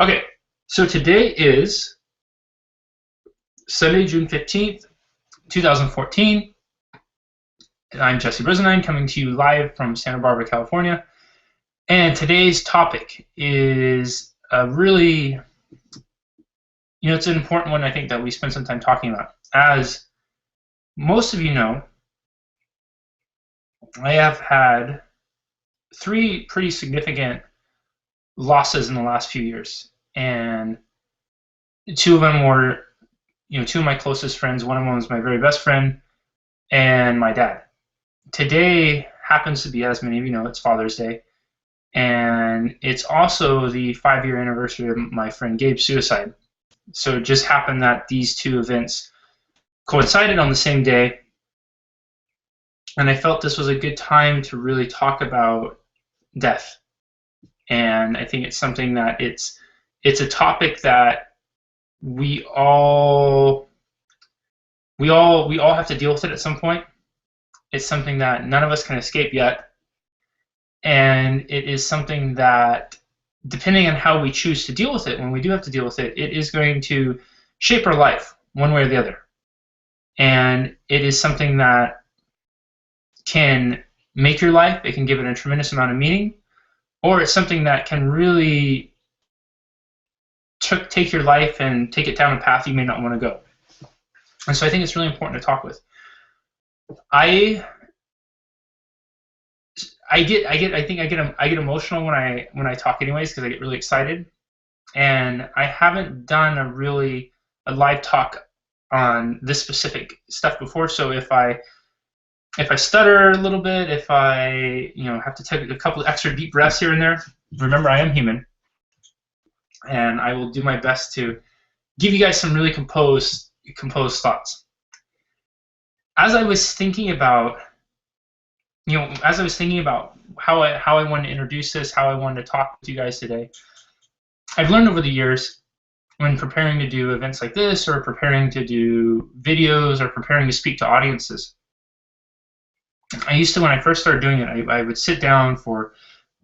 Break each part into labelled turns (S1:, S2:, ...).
S1: Okay, so today is Sunday, June 15th, 2014. I'm Jesse Brisendine coming to you live from Santa Barbara, California. And today's topic is a really, it's an important one I think that we spend some time talking about. As most of you know, I have had three pretty significant losses in the last few years. And two of them were, two of my closest friends. One of them was my very best friend and my dad. Today happens to be, as many of you know, it's Father's Day. And it's also the 5-year anniversary of my friend Gabe's suicide. So it just happened that these two events coincided on the same day. And I felt this was a good time to really talk about death. And I think it's something that it's a topic that we all have to deal with it at some point. It's something that none of us can escape yet. And it is something that, depending on how we choose to deal with it, when we do have to deal with it, it is going to shape our life one way or the other. And it is something that can make your life, it can give it a tremendous amount of meaning, or it's something that can really take your life and take it down a path you may not want to go. And so I think it's really important to talk with. I get emotional when I talk anyways, because I get really excited, and I haven't done a live talk on this specific stuff before. So if I stutter a little bit, if I have to take a couple of extra deep breaths here and there, remember I am human, and I will do my best to give you guys some really composed thoughts. As I was thinking about how I wanted to introduce this, how I wanted to talk with you guys today, I've learned over the years, when preparing to do events like this, or preparing to do videos, or preparing to speak to audiences, I used to, when I first started doing it, I would sit down for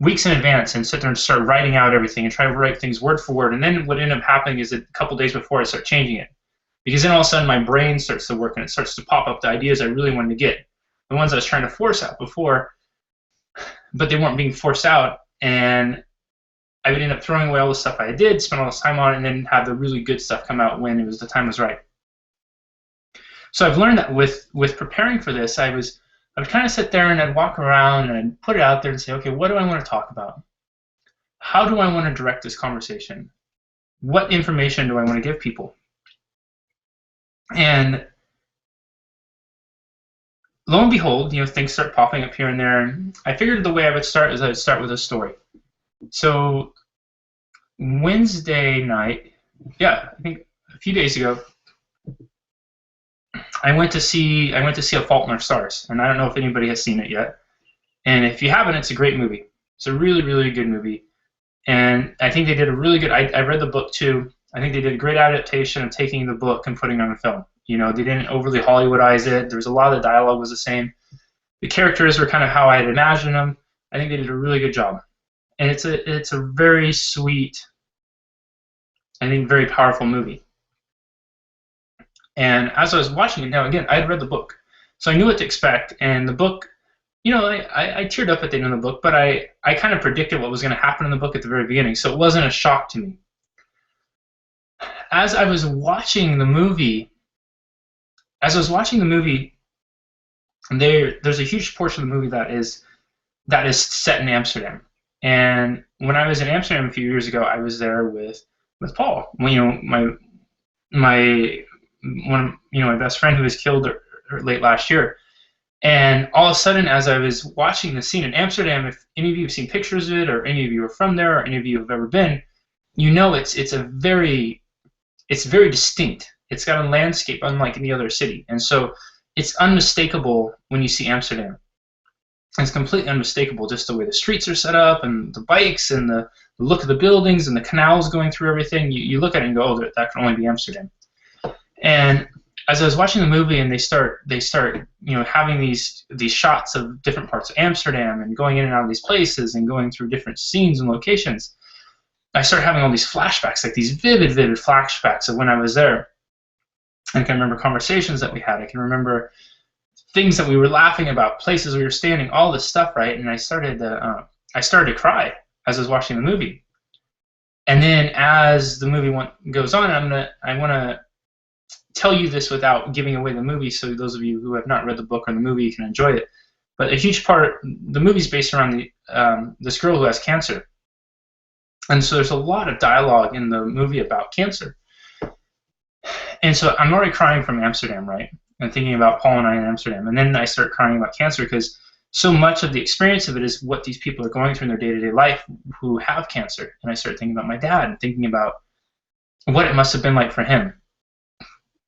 S1: weeks in advance and sit there and start writing out everything and try to write things word for word. And then what ended up happening is that a couple days before I start changing it, because then all of a sudden my brain starts to work and it starts to pop up the ideas I really wanted to get, the ones I was trying to force out before, but they weren't being forced out, and I would end up throwing away all the stuff I did, spend all this time on it, and then have the really good stuff come out when the time was right. So I've learned that with preparing for this, I would kind of sit there and I'd walk around and I'd put it out there and say, okay, what do I want to talk about? How do I want to direct this conversation? What information do I want to give people? And lo and behold, things start popping up here and there. And I figured the way I would start is I would start with a story. So Wednesday night, I think a few days ago, I went to see A Fault in Our Stars, and I don't know if anybody has seen it yet. And if you haven't, it's a great movie. It's a really, really good movie. And I think they did a really good. I read the book too. I think they did a great adaptation of taking the book and putting it on a film. They didn't overly Hollywoodize it. There was a lot of the dialogue was the same. The characters were kind of how I had imagined them. I think they did a really good job. And it's a very sweet, I think very powerful movie. And as I was watching it, now again, I had read the book, so I knew what to expect. And the book, I teared up at the end of the book, but I kind of predicted what was going to happen in the book at the very beginning, so it wasn't a shock to me. As I was watching the movie, there's a huge portion of the movie that is set in Amsterdam. And when I was in Amsterdam a few years ago, I was there with Paul. My best friend who was killed late last year. And all of a sudden, as I was watching the scene in Amsterdam, if any of you have seen pictures of it, or any of you are from there, or any of you have ever been, it's very distinct. It's got a landscape unlike any other city, and so it's unmistakable when you see Amsterdam. It's completely unmistakable, just the way the streets are set up, and the bikes, and the look of the buildings, and the canals going through everything. You look at it and go, oh, that can only be Amsterdam. And as I was watching the movie, and they start having these shots of different parts of Amsterdam, and going in and out of these places, and going through different scenes and locations, I started having all these flashbacks, like these vivid flashbacks of when I was there. I can remember conversations that we had. I can remember things that we were laughing about, places we were standing, all this stuff, right? And I started to cry as I was watching the movie. And then as the movie goes on, I want to tell you this without giving away the movie, so those of you who have not read the book or the movie can enjoy it. But a huge part, the movie's based around this girl who has cancer. And so there's a lot of dialogue in the movie about cancer. And so I'm already crying from Amsterdam, right? And thinking about Paul and I in Amsterdam. And then I start crying about cancer because so much of the experience of it is what these people are going through in their day-to-day life who have cancer. And I start thinking about my dad and thinking about what it must have been like for him.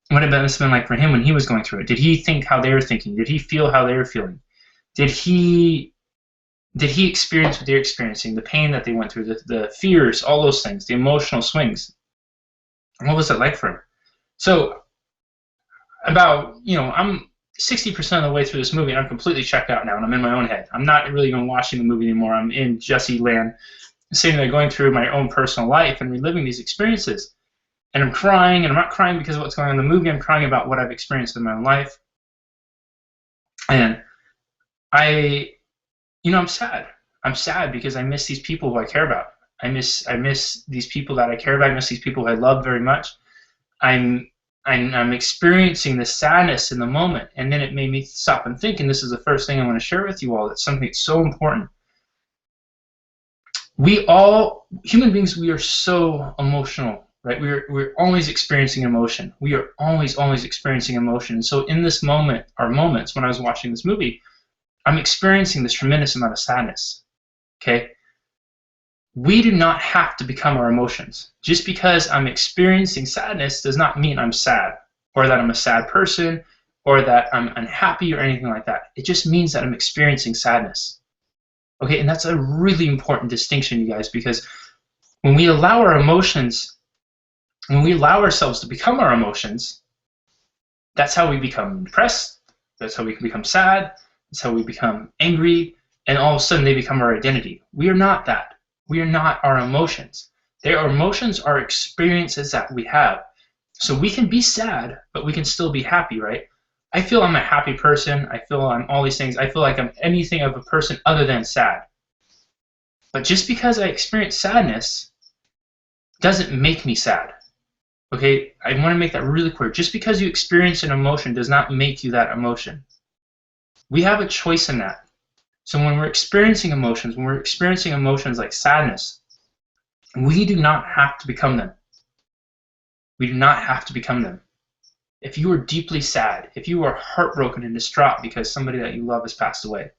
S1: What it must have been like for him when he was going through it. Did he think how they were thinking? Did he feel how they were feeling? Did he experience what they're experiencing, the pain that they went through, the fears, all those things, the emotional swings? What was it like for him? So about, I'm 60% of the way through this movie and I'm completely checked out now and I'm in my own head. I'm not really even watching the movie anymore. I'm in Jesse land, sitting there going through my own personal life and reliving these experiences. And I'm crying, and I'm not crying because of what's going on in the movie. I'm crying about what I've experienced in my own life. And I'm sad. I'm sad because I miss these people who I care about. I miss these people that I care about. I miss these people who I love very much. I'm experiencing the sadness in the moment, and then it made me stop and think, and this is the first thing I want to share with you all. That's something that's so important. We all, human beings, we are so emotional, right? We're always experiencing emotion. We are always experiencing emotion. And so in this moment, or moments when I was watching this movie, I'm experiencing this tremendous amount of sadness, okay? We do not have to become our emotions. Just because I'm experiencing sadness does not mean I'm sad, or that I'm a sad person, or that I'm unhappy or anything like that. It just means that I'm experiencing sadness. Okay, and that's a really important distinction, you guys, because when we allow our emotions, when we allow ourselves to become our emotions, that's how we become depressed, that's how we can become sad, that's how we become angry, and all of a sudden they become our identity. We are not that. We are not our emotions. Our emotions are experiences that we have. So we can be sad, but we can still be happy, right? I feel I'm a happy person. I feel I'm all these things. I feel like I'm anything of a person other than sad. But just because I experience sadness doesn't make me sad. Okay, I want to make that really clear. Just because you experience an emotion does not make you that emotion. We have a choice in that. So when we're experiencing emotions, like sadness, we do not have to become them. We do not have to become them. If you are deeply sad, if you are heartbroken and distraught because somebody that you love has passed away,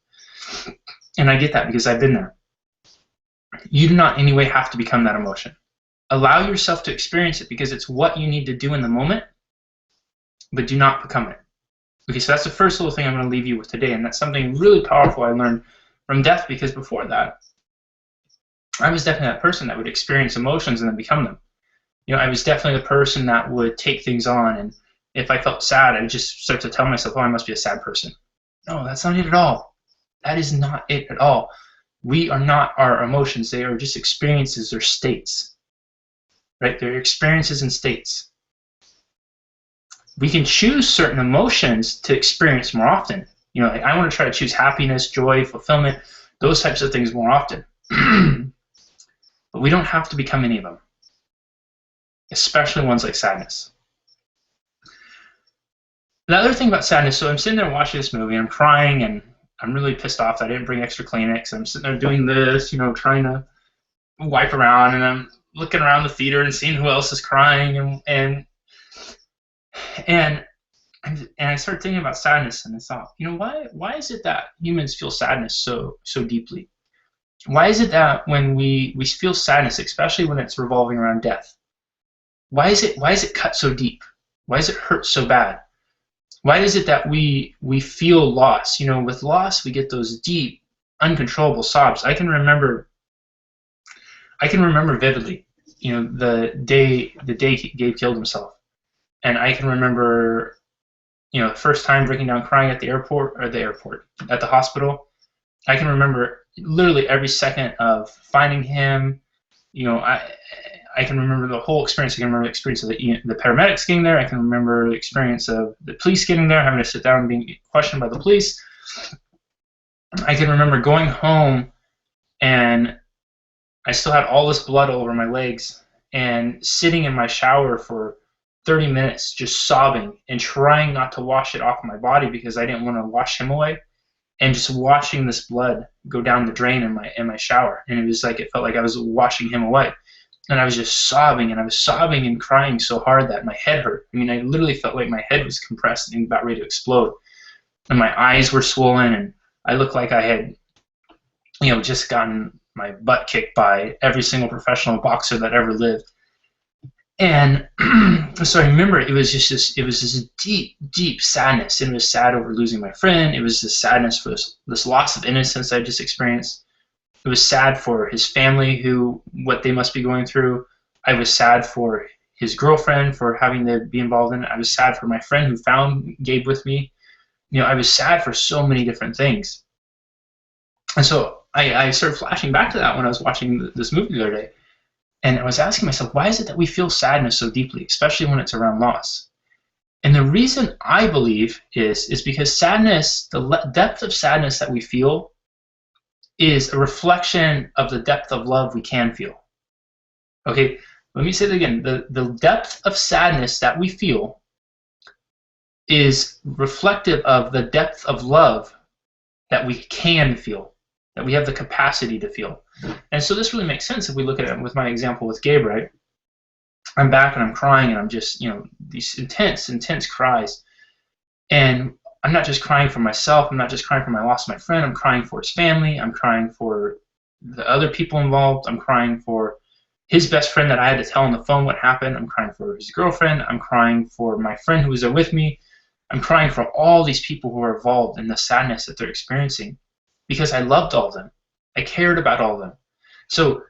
S1: and I get that because I've been there, you do not in any way have to become that emotion. Allow yourself to experience it because it's what you need to do in the moment, but do not become it. Okay, so that's the first little thing I'm going to leave you with today, and that's something really powerful I learned from death, because before that, I was definitely that person that would experience emotions and then become them. I was definitely the person that would take things on, and if I felt sad, I would just start to tell myself, oh, I must be a sad person. No, that's not it at all. That is not it at all. We are not our emotions. They are just experiences or states, right? They're experiences and states. We can choose certain emotions to experience more often. Like I want to try to choose happiness, joy, fulfillment, those types of things more often. But we don't have to become any of them, especially ones like sadness. The other thing about sadness, so I'm sitting there watching this movie, I'm crying, and I'm really pissed off that I didn't bring extra Kleenex. I'm sitting there doing this, trying to wipe around, and I'm looking around the theater and seeing who else is crying, and I started thinking about sadness, and I thought, why is it that humans feel sadness so deeply? Why is it that when we feel sadness, especially when it's revolving around death, why is it cut so deep? Why does it hurt so bad? Why is it that we feel loss? With loss, we get those deep, uncontrollable sobs. I can remember vividly, the day Gabe killed himself, and I can remember, the first time breaking down crying at at the hospital. I can remember literally every second of finding him, I can remember the whole experience. I can remember the experience of the paramedics getting there. I can remember the experience of the police getting there, having to sit down and being questioned by the police. I can remember going home and I still had all this blood all over my legs and sitting in my shower for 30 minutes just sobbing and trying not to wash it off my body because I didn't want to wash him away, and just watching this blood go down the drain in my shower. And it was like, it felt like I was washing him away. And I was just sobbing, and I was sobbing and crying so hard that my head hurt. I mean, I literally felt like my head was compressed and about ready to explode. And my eyes were swollen, and I looked like I had, just gotten my butt kicked by every single professional boxer that ever lived. And so I remember it was this deep, deep sadness. And it was sad over losing my friend. It was this sadness for this loss of innocence I just experienced. It was sad for his family, what they must be going through. I was sad for his girlfriend for having to be involved in it. I was sad for my friend who found Gabe with me. I was sad for so many different things. And so I started flashing back to that when I was watching this movie the other day. And I was asking myself, why is it that we feel sadness so deeply, especially when it's around loss? And the reason I believe is because sadness, the depth of sadness that we feel, is a reflection of the depth of love we can feel. Okay, let me say that again. The depth of sadness that we feel is reflective of the depth of love that we can feel, that we have the capacity to feel. And so this really makes sense if we look at it with my example with Gabe, right? I'm back and I'm crying and I'm just, these intense cries. And I'm not just crying for myself. I'm not just crying for my loss of my friend. I'm crying for his family. I'm crying for the other people involved. I'm crying for his best friend that I had to tell on the phone what happened. I'm crying for his girlfriend. I'm crying for my friend who was there with me. I'm crying for all these people who are involved in the sadness that they're experiencing because I loved all of them. I cared about all of them. So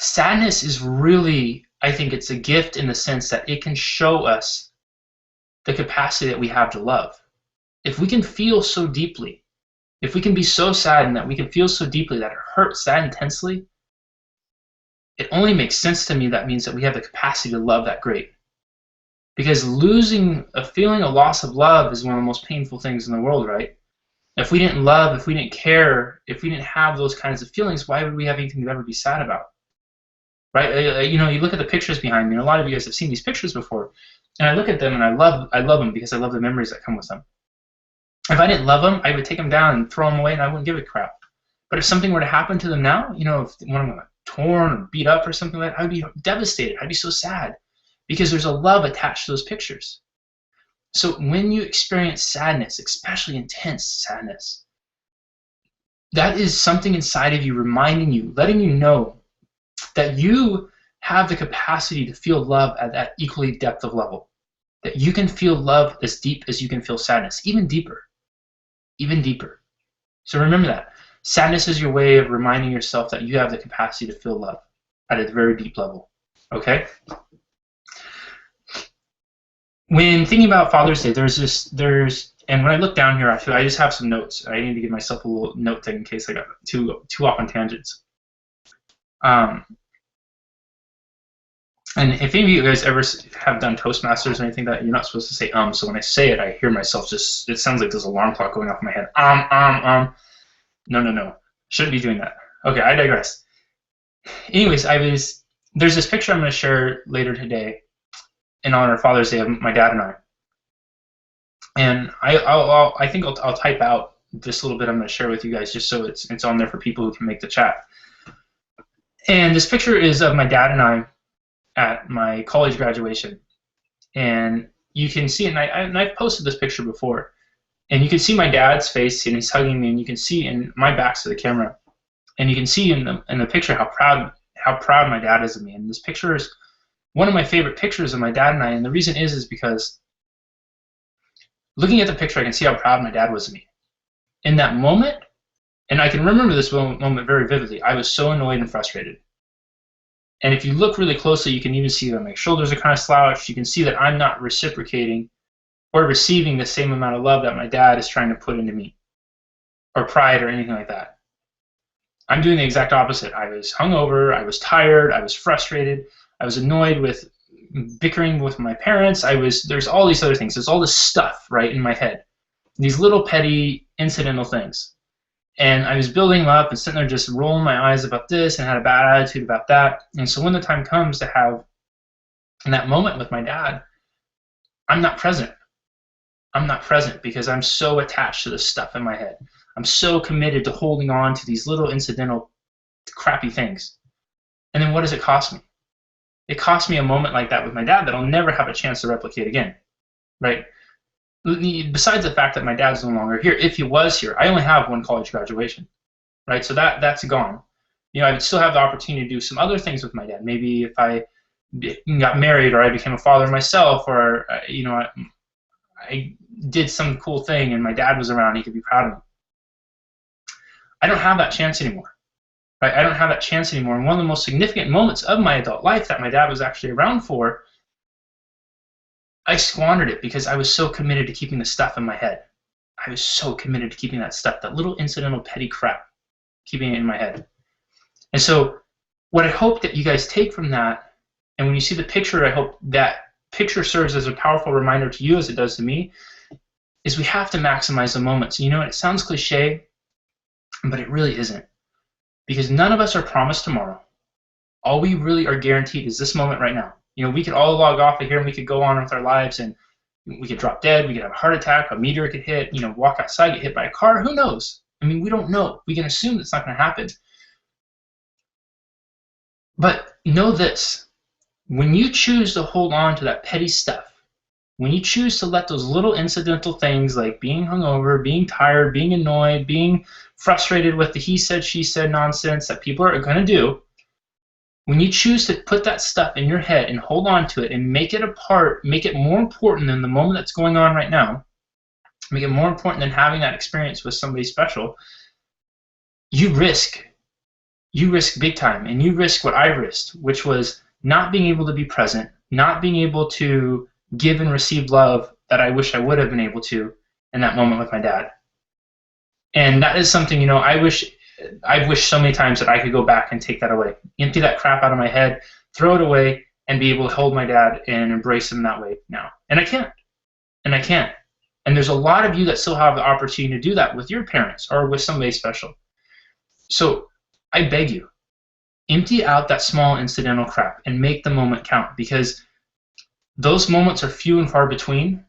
S1: sadness is really, I think it's a gift in the sense that it can show us the capacity that we have to love. If we can feel so deeply, if we can be so saddened that we can feel so deeply that it hurts that intensely, it only makes sense to me that means that we have the capacity to love that great. Because feeling a loss of love is one of the most painful things in the world, right? If we didn't love, if we didn't care, if we didn't have those kinds of feelings, why would we have anything to ever be sad about? Right? You look at the pictures behind me, and a lot of you guys have seen these pictures before, and I look at them and I love them because I love the memories that come with them. If I didn't love them, I would take them down and throw them away, and I wouldn't give a crap. But if something were to happen to them now, if one of them got torn or beat up or something like that, I would be devastated. I'd be so sad because there's a love attached to those pictures. So when you experience sadness, especially intense sadness, that is something inside of you reminding you, letting you know that you have the capacity to feel love at that equally depth of level. That you can feel love as deep as you can feel sadness, even deeper. Even deeper. So remember that. Sadness is your way of reminding yourself that you have the capacity to feel love at a very deep level. Okay? When thinking about Father's Day, and when I look down here, I just have some notes. I need to give myself a little note thing in case I got too off on tangents. And if any of you guys ever have done Toastmasters or anything like that, you're not supposed to say so when I say it, I hear myself it sounds like there's an alarm clock going off in my head. No. Shouldn't be doing that. Okay, I digress. Anyways, there's this picture I'm going to share later today in honor of Father's Day of my dad and I. And I think I'll type out this little bit I'm going to share with you guys just so it's on there for people who can make the chat. And this picture is of my dad and I at my college graduation. And you can see, and I've posted this picture before, and you can see my dad's face, and he's hugging me, and you can see, and my back's to the camera, and you can see in the picture how proud my dad is of me. And this picture is one of my favorite pictures of my dad and I, and the reason is because looking at the picture, I can see how proud my dad was of me. In that moment, and I can remember this moment very vividly, I was so annoyed and frustrated. And if you look really closely, you can even see that my shoulders are kind of slouched. You can see that I'm not reciprocating or receiving the same amount of love that my dad is trying to put into me, or pride or anything like that. I'm doing the exact opposite. I was hungover, I was tired, I was frustrated, I was annoyed with bickering with my parents. There's all these other things. There's all this stuff right in my head. These little petty incidental things. And I was building them up and sitting there just rolling my eyes about this and had a bad attitude about that. And so when the time comes to have that moment with my dad, I'm not present. I'm not present because I'm so attached to this stuff in my head. I'm so committed to holding on to these little incidental crappy things. And then what does it cost me? It cost me a moment like that with my dad that I'll never have a chance to replicate again, right? Besides the fact that my dad's no longer here, if he was here, I only have one college graduation, right? So that's gone. I would still have the opportunity to do some other things with my dad. Maybe if I got married or I became a father myself, or I did some cool thing and my dad was around, he could be proud of me. I don't have that chance anymore. Right? I don't have that chance anymore. And one of the most significant moments of my adult life that my dad was actually around for, I squandered it because I was so committed to keeping the stuff in my head. I was so committed to keeping that stuff, that little incidental petty crap, keeping it in my head. And so what I hope that you guys take from that, and when you see the picture, I hope that picture serves as a powerful reminder to you as it does to me, is we have to maximize the moments. It sounds cliche, but it really isn't. Because none of us are promised tomorrow. All we really are guaranteed is this moment right now. We could all log off of here and we could go on with our lives, and we could drop dead, we could have a heart attack, a meteor could hit, walk outside, get hit by a car, who knows? We don't know. We can assume it's not going to happen. But know this, when you choose to hold on to that petty stuff, when you choose to let those little incidental things like being hungover, being tired, being annoyed, being frustrated with the he said, she said nonsense that people are going to do, when you choose to put that stuff in your head and hold on to it and make it a part, make it more important than the moment that's going on right now, make it more important than having that experience with somebody special, you risk big time, and you risk what I risked, which was not being able to be present, not being able to give and receive love that I wish I would have been able to in that moment with my dad. And that is something, I've wished so many times that I could go back and take that away, empty that crap out of my head, throw it away, and be able to hold my dad and embrace him that way now. And I can't. And there's a lot of you that still have the opportunity to do that with your parents or with somebody special. So I beg you, empty out that small incidental crap and make the moment count, because those moments are few and far between,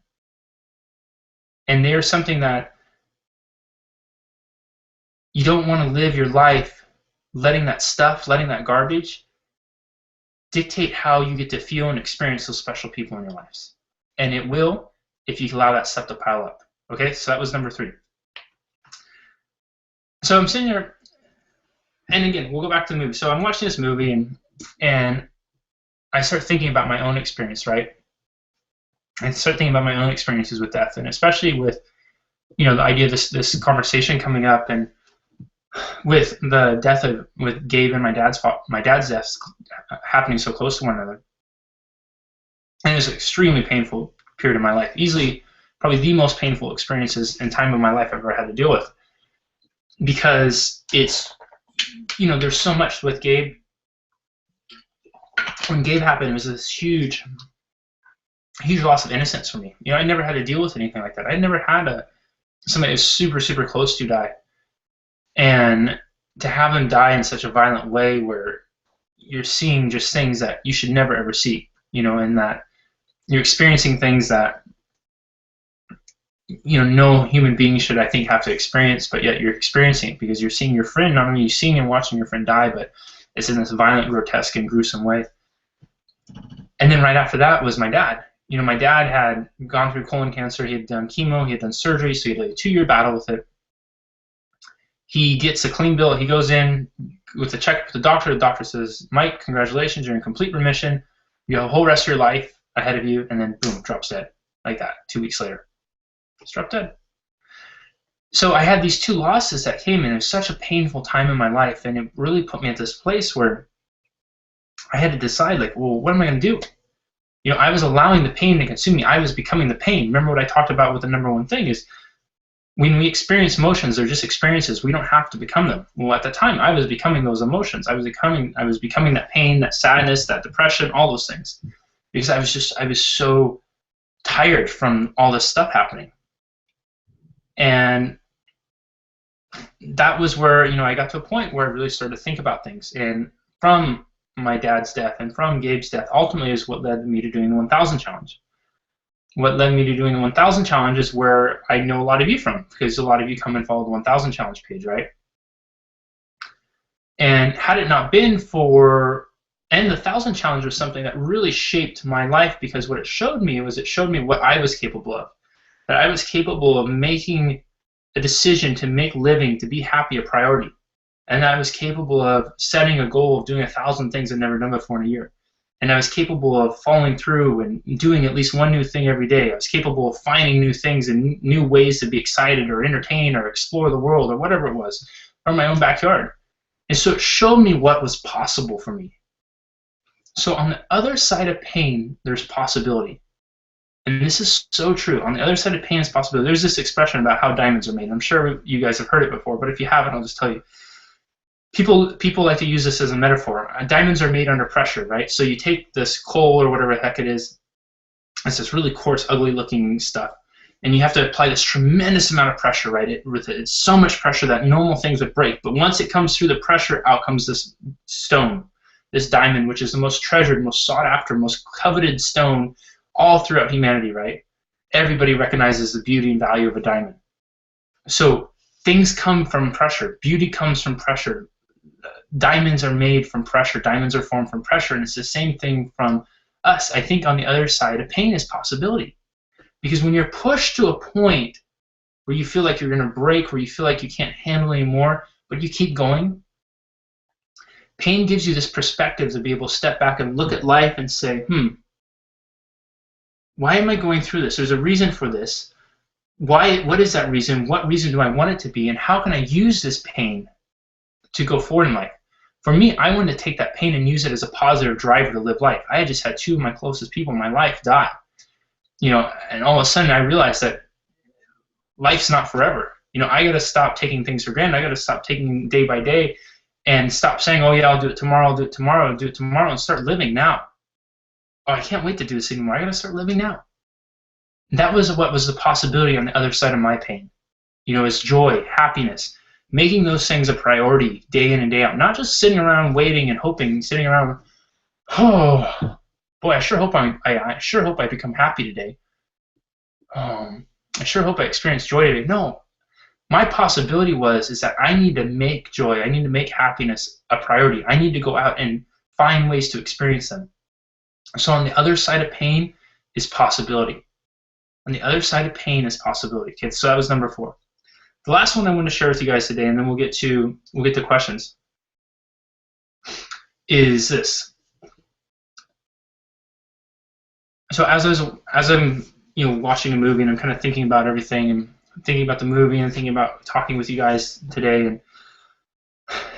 S1: and they are something that you don't want to live your life letting that stuff, letting that garbage dictate how you get to feel and experience those special people in your lives. And it will if you allow that stuff to pile up. Okay, so that was number 3. So I'm sitting there, and again, we'll go back to the movie. So I'm watching this movie, and I start thinking about my own experience, right? I start thinking about my own experiences with death, and especially with, the idea of this conversation coming up, and with the death with Gabe and my dad's deaths happening so close to one another. And it was an extremely painful period of my life, easily probably the most painful experiences and time of my life I've ever had to deal with, because it's, there's so much with Gabe. When Gabe happened, it was this huge loss of innocence for me. I never had to deal with anything like that. I never had somebody I was super, super close to die. And to have them die in such a violent way where you're seeing just things that you should never ever see, and that you're experiencing things that, no human being should, I think, have to experience, but yet you're experiencing it because you're seeing your friend, not only seeing and watching your friend die, but it's in this violent, grotesque, and gruesome way. And then right after that was my dad. My dad had gone through colon cancer. He had done chemo. He had done surgery, so he had a 2-year battle with it. He gets a clean bill. He goes in with a checkup with the doctor. The doctor says, Mike, congratulations, you're in complete remission. You have a whole rest of your life ahead of you, and then boom, drops dead. Like that, 2 weeks later. Just dropped dead. So I had these 2 losses that came in. It was such a painful time in my life, and it really put me at this place where I had to decide, well, what am I going to do? I was allowing the pain to consume me. I was becoming the pain. Remember what I talked about with the number 1 thing is when we experience emotions, they're just experiences. We don't have to become them. Well, at the time, I was becoming those emotions. I was becoming that pain, that sadness, that depression, all those things, because I was so tired from all this stuff happening. And that was where, I got to a point where I really started to think about things. And from my dad's death and from Gabe's death, ultimately is what led me to doing the 1000 challenge. What led me to doing the 1000 challenge is where I know a lot of you from, because a lot of you come and follow the 1000 challenge page, right? And had it not been for, and the 1000 challenge was something that really shaped my life, because what it showed me was it showed me what I was capable of. That I was capable of making a decision to make living, to be happy, a priority. And I was capable of setting a goal of doing 1000 things I'd never done before in a year. And I was capable of following through and doing at least one new thing every day. I was capable of finding new things and new ways to be excited or entertain or explore the world or whatever it was, or my own backyard. And so it showed me what was possible for me. So on the other side of pain, there's possibility. And this is so true. On the other side of pain is possibility. There's this expression about how diamonds are made. I'm sure you guys have heard it before, but if you haven't, I'll just tell you. People like to use this as a metaphor. Diamonds are made under pressure, right? So you take this coal or whatever the heck it is, it's this really coarse, ugly-looking stuff, and you have to apply this tremendous amount of pressure, right? It's so much pressure that normal things would break. But once it comes through the pressure, out comes this stone, this diamond, which is the most treasured, most sought-after, most coveted stone all throughout humanity, right? Everybody recognizes the beauty and value of a diamond. So things come from pressure. Beauty comes from pressure. Diamonds are made from pressure. Diamonds are formed from pressure, and it's the same thing from us. I think on the other side of pain is possibility. Because when you're pushed to a point where you feel like you're going to break, where you feel like you can't handle anymore, but you keep going, pain gives you this perspective to be able to step back and look at life and say, why am I going through this? There's a reason for this. What is that reason? What reason do I want it to be? And how can I use this pain to go forward in life? For me, I wanted to take that pain and use it as a positive driver to live life. I had just had 2 of my closest people in my life die. And all of a sudden I realized that life's not forever. I got to stop taking things for granted. I got to stop taking day by day and stop saying, oh yeah, I'll do it tomorrow, I'll do it tomorrow, I'll do it tomorrow, and start living now. Oh, I can't wait to do this anymore. I got to start living now. That was what was the possibility on the other side of my pain. Is joy, happiness, making those things a priority day in and day out, not just sitting around waiting and hoping, sitting around, oh boy, I sure hope I become happy today. I sure hope I experience joy today. No, my possibility is that I need to make joy, I need to make happiness a priority. I need to go out and find ways to experience them. So on the other side of pain is possibility. On the other side of pain is possibility. Okay, so that was number 4. The last one I want to share with you guys today, and then we'll get to questions, is this. So as I'm watching a movie and I'm kind of thinking about everything and thinking about the movie and thinking about talking with you guys today and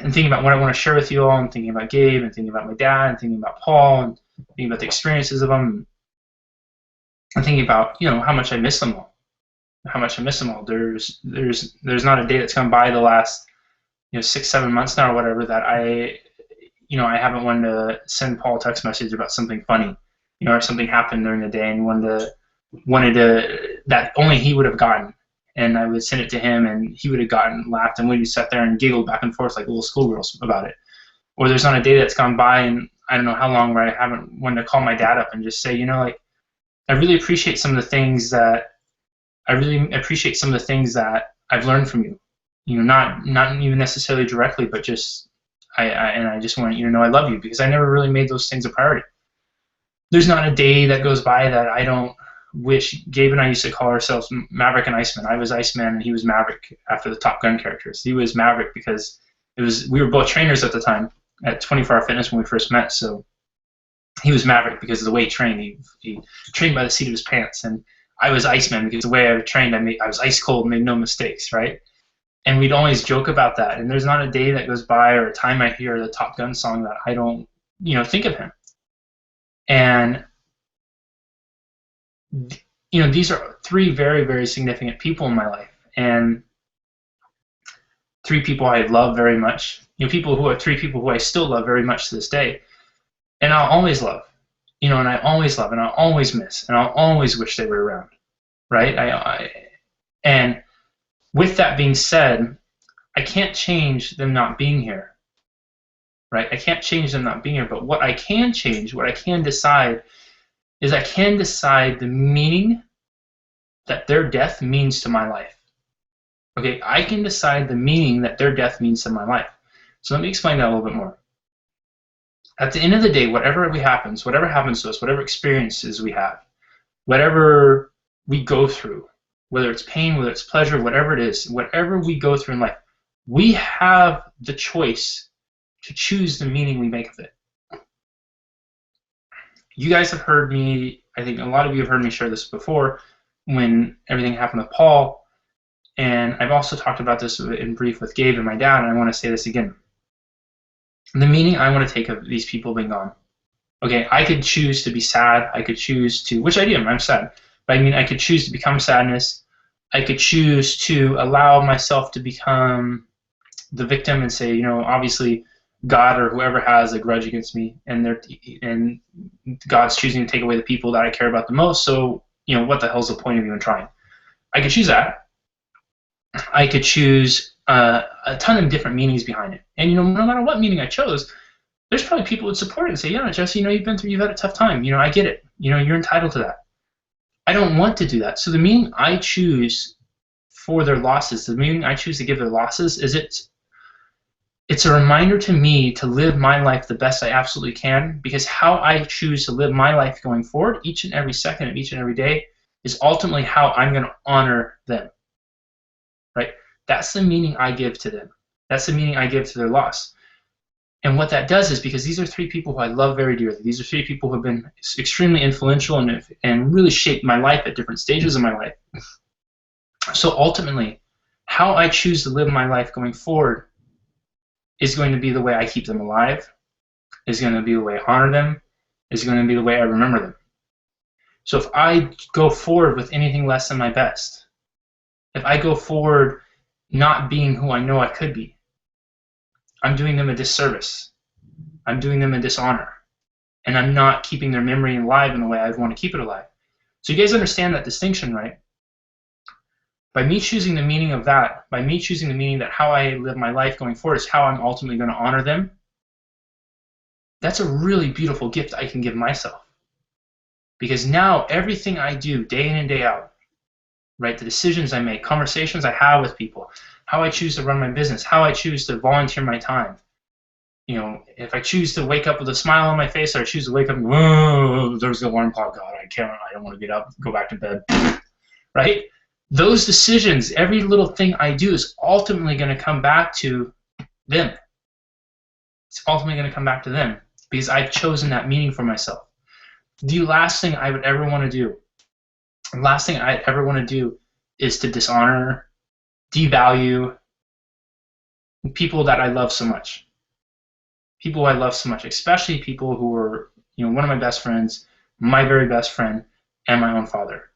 S1: thinking about what I want to share with you all and thinking about Gabe and thinking about my dad and thinking about Paul and thinking about the experiences of them and thinking about how much I miss them all. How much I miss them all. There's not a day that's gone by the last 6-7 months now or whatever that I haven't wanted to send Paul a text message about something funny, or something happened during the day and wanted to that only he would have gotten, and I would send it to him and he would have laughed, and we'd sat there and giggled back and forth like little schoolgirls about it. Or there's not a day that's gone by and I don't know how long where I haven't wanted to call my dad up and just say, I really appreciate some of the things that I've learned from you. Not even necessarily directly, but just I just want you to know I love you, because I never really made those things a priority. There's not a day that goes by that I don't wish. Gabe and I used to call ourselves Maverick and Iceman. I was Iceman and he was Maverick after the Top Gun characters. He was Maverick because we were both trainers at the time at 24 Hour Fitness when we first met. So he was Maverick because of the way he trained. He trained by the seat of his pants, and I was Iceman because the way I trained, I was ice cold, made no mistakes, right? And we'd always joke about that. And there's not a day that goes by or a time I hear the Top Gun song that I don't, think of him. And, these are 3 very, very significant people in my life. and three people I love very much. Three people who I still love very much to this day, and I'll always love. And I always love, and I'll always miss, and I'll always wish they were around, right? And with that being said, I can't change them not being here, right? I can't change them not being here, but what I can change, what I can decide, is I can decide the meaning that their death means to my life. Okay, I can decide the meaning that their death means to my life. So let me explain that a little bit more. At the end of the day, whatever happens to us, whatever experiences we have, whatever we go through, whether it's pain, whether it's pleasure, whatever it is, whatever we go through in life, we have the choice to choose the meaning we make of it. You guys have heard me, I think a lot of you have heard me share this before when everything happened with Paul, and I've also talked about this in brief with Gabe and my dad, and I want to say this again. The meaning I want to take of these people being gone. Okay, I could choose to be sad, I could choose to, which I am, I'm sad, but I mean I could choose to become sadness, I could choose to allow myself to become the victim and say, obviously God or whoever has a grudge against me, and God's choosing to take away the people that I care about the most, so what the hell's the point of even trying? I could choose that. I could choose a ton of different meanings behind it, and no matter what meaning I chose, there's probably people who would support it and say, yeah, Jesse, you've had a tough time, I get it, you're entitled to that. I don't want to do that. So the meaning I choose for their losses, the meaning I choose to give their losses, is it's a reminder to me to live my life the best I absolutely can, because how I choose to live my life going forward, each and every second of each and every day, is ultimately how I'm going to honor them. Right? That's the meaning I give to them. That's the meaning I give to their loss. And what that does is, because these are three people who I love very dearly, these are three people who have been extremely influential and really shaped my life at different stages of my life. So ultimately, how I choose to live my life going forward is going to be the way I keep them alive, is going to be the way I honor them, is going to be the way I remember them. So if I go forward with anything less than my best, if I go forward not being who I know I could be, I'm doing them a disservice. I'm doing them a dishonor. And I'm not keeping their memory alive in the way I want to keep it alive. So you guys understand that distinction, right? By me choosing the meaning of that, by me choosing the meaning that how I live my life going forward is how I'm ultimately going to honor them, that's a really beautiful gift I can give myself. Because now everything I do day in and day out, right, the decisions I make, conversations I have with people, how I choose to run my business, how I choose to volunteer my time, if I choose to wake up with a smile on my face, or I choose to wake up and, whoa, there's the alarm clock, God, I don't want to get up, go back to bed, right? Those decisions, every little thing I do is ultimately going to come back to them. It's ultimately going to come back to them because I've chosen that meaning for myself. The last thing I would ever want to do, the last thing I'd ever want to do is to dishonor, devalue people that I love so much. People I love so much, especially people who were, one of my best friends, my very best friend, and my own father.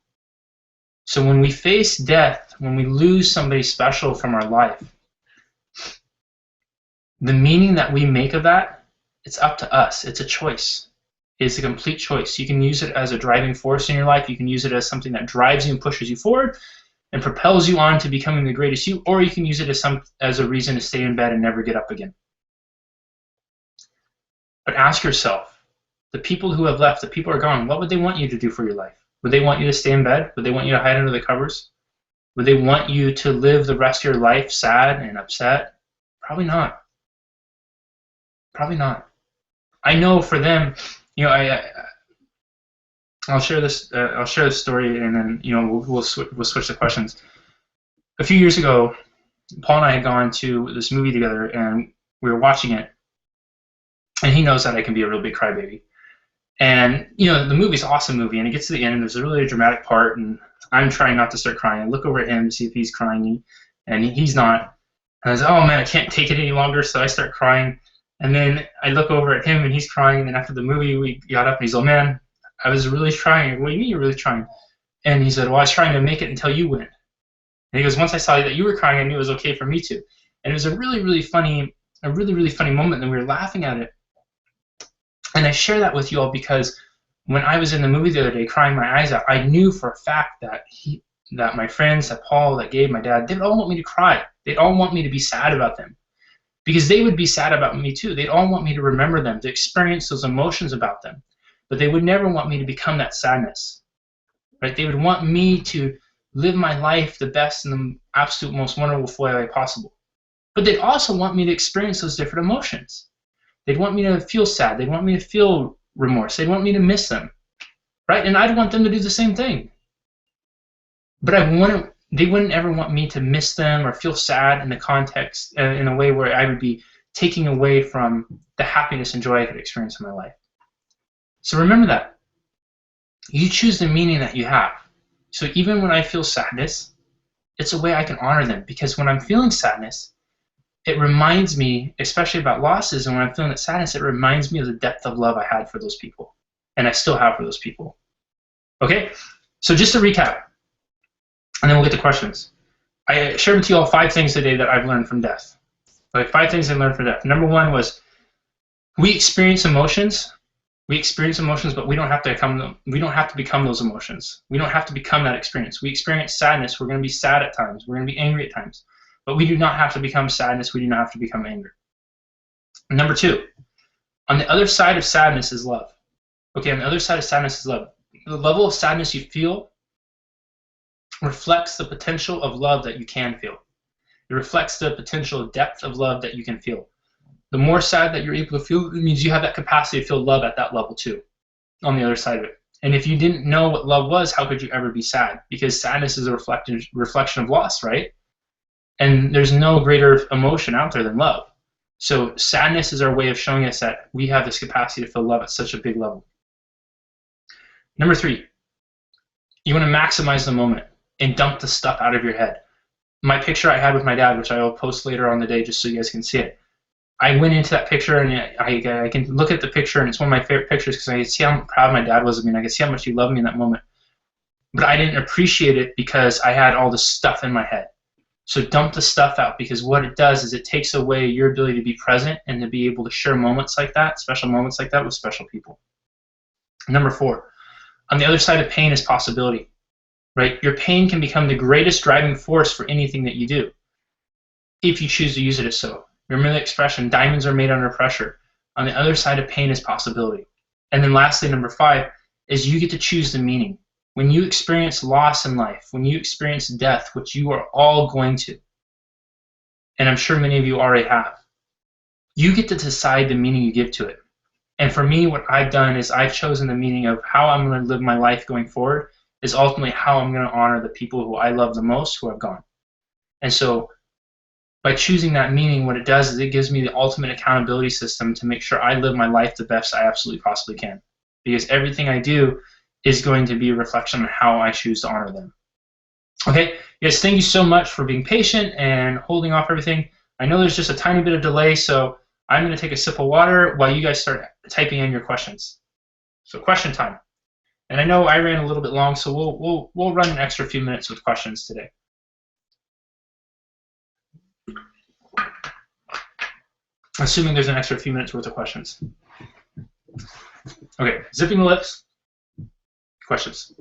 S1: So when we face death, when we lose somebody special from our life, the meaning that we make of that, it's up to us. It's a choice. It's a complete choice. You can use it as a driving force in your life. You can use it as something that drives you and pushes you forward and propels you on to becoming the greatest you, or you can use it as a reason to stay in bed and never get up again. But ask yourself, the people who have left, the people who are gone, what would they want you to do for your life? Would they want you to stay in bed? Would they want you to hide under the covers? Would they want you to live the rest of your life sad and upset? Probably not. Probably not. I know for them, I'll share this. I'll share this story, and then we'll switch the questions. A few years ago, Paul and I had gone to this movie together, and we were watching it. And he knows that I can be a real big crybaby. And, the movie's an awesome movie, and it gets to the end, and there's a really dramatic part, and I'm trying not to start crying. I look over at him to see if he's crying, and he's not. And I was, oh, man, I can't take it any longer, so I start crying. And then I look over at him, and he's crying, and then after the movie, we got up, and he's like, man, I was really trying. What do you mean you're really trying? And he said, well, I was trying to make it until you win. And he goes, once I saw that you were crying, I knew it was okay for me to. And it was a really, really funny moment, and we were laughing at it. And I share that with you all because when I was in the movie the other day crying my eyes out, I knew for a fact that my friends, that Paul, that Gabe, my dad, they'd all want me to cry. They'd all want me to be sad about them. Because they would be sad about me too. They'd all want me to remember them, to experience those emotions about them. But they would never want me to become that sadness. Right? They would want me to live my life the best and the absolute most wonderful way possible. But they'd also want me to experience those different emotions. They'd want me to feel sad. They'd want me to feel remorse. They'd want me to miss them. Right? And I'd want them to do the same thing. But they wouldn't ever want me to miss them or feel sad in the context, in a way where I would be taking away from the happiness and joy I could experience in my life. So remember that. You choose the meaning that you have. So even when I feel sadness, it's a way I can honor them, because when I'm feeling sadness, it reminds me, especially about losses, and when I'm feeling that sadness, it reminds me of the depth of love I had for those people, and I still have for those people. Okay? So just to recap, and then we'll get to questions. I shared with you all 5 things today that I've learned from death. Okay, 5 things I learned from death. Number 1 was we experience emotions. We experience emotions, but we don't have to become them. We don't have to become those emotions. We don't have to become that experience. We experience sadness. We're going to be sad at times. We're going to be angry at times. But we do not have to become sadness. We do not have to become anger. Number 2, on the other side of sadness is love. Okay, on the other side of sadness is love. The level of sadness you feel reflects the potential of love that you can feel. It reflects the potential depth of love that you can feel. The more sad that you're able to feel, it means you have that capacity to feel love at that level too, on the other side of it. And if you didn't know what love was, how could you ever be sad? Because sadness is a reflection of loss, right? And there's no greater emotion out there than love. So sadness is our way of showing us that we have this capacity to feel love at such a big level. Number 3, you want to maximize the moment and dump the stuff out of your head. My picture I had with my dad, which I will post later on the day just so you guys can see it. I went into that picture and I can look at the picture, and it's one of my favorite pictures because I can see how proud my dad was of me, and I can see how much he loved me in that moment. But I didn't appreciate it because I had all this stuff in my head. So dump the stuff out, because what it does is it takes away your ability to be present and to be able to share moments like that, special moments like that, with special people. Number 4, on the other side of pain is possibility. Right? Your pain can become the greatest driving force for anything that you do, if you choose to use it as so. Remember the expression, diamonds are made under pressure. On the other side of pain is possibility. And then lastly, number 5, is you get to choose the meaning. When you experience loss in life, when you experience death, which you are all going to, and I'm sure many of you already have, you get to decide the meaning you give to it. And for me, what I've done is I've chosen the meaning of how I'm going to live my life going forward is ultimately how I'm going to honor the people who I love the most who have gone. And so by choosing that meaning, what it does is it gives me the ultimate accountability system to make sure I live my life the best I absolutely possibly can. Because everything I do is going to be a reflection on how I choose to honor them. Okay, yes, thank you so much for being patient and holding off everything. I know there's just a tiny bit of delay, so I'm going to take a sip of water while you guys start typing in your questions. So question time. And I know I ran a little bit long, so we'll run an extra few minutes with questions today. Assuming there's an extra few minutes worth of questions. Okay, zipping the lips. Questions.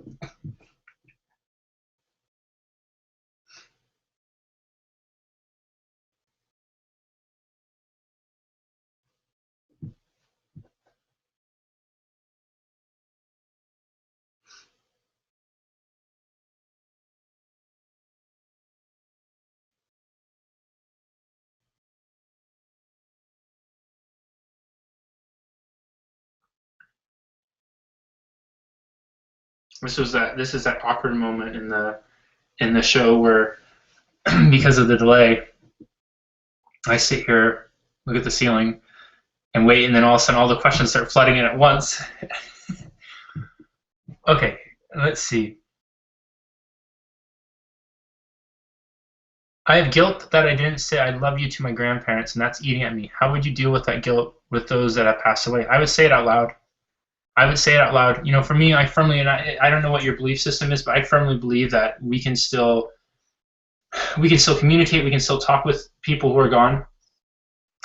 S1: This is that awkward moment in the show where because of the delay, I sit here, look at the ceiling, and wait, and then all of a sudden all the questions start flooding in at once. Okay, let's see. I have guilt that I didn't say I love you to my grandparents, and that's eating at me. How would you deal with that guilt with those that have passed away? I would say it out loud. I would say it out loud. You know, for me, I don't know what your belief system is, but I firmly believe that we can still we can still communicate. We can still talk with people who are gone.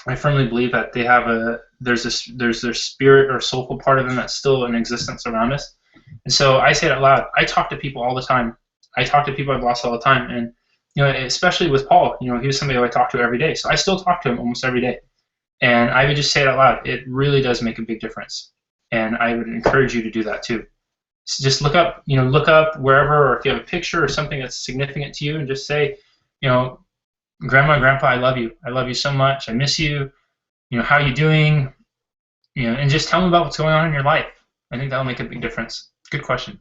S1: I firmly believe that they have there's their spirit or soulful part of them that's still in existence around us. And so I say it out loud. I talk to people all the time. I talk to people I've lost all the time. And, especially with Paul, he was somebody who I talk to every day. So I still talk to him almost every day. And I would just say it out loud. It really does make a big difference. And I would encourage you to do that too. So just look up wherever, or if you have a picture or something that's significant to you, and just say, Grandma, Grandpa, I love you. I love you so much. I miss you. How are you doing? And just tell them about what's going on in your life. I think that'll make a big difference. Good question.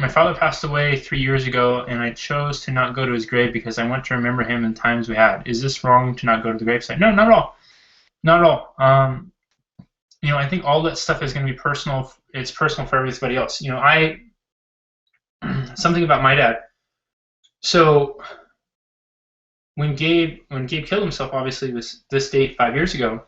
S1: My father passed away 3 years ago, and I chose to not go to his grave because I want to remember him in times we had. Is this wrong to not go to the gravesite? No, not at all. Not at all. I think all that stuff is going to be personal. It's personal for everybody else. Something about my dad. So when Gabe killed himself, obviously it was this date 5 years ago.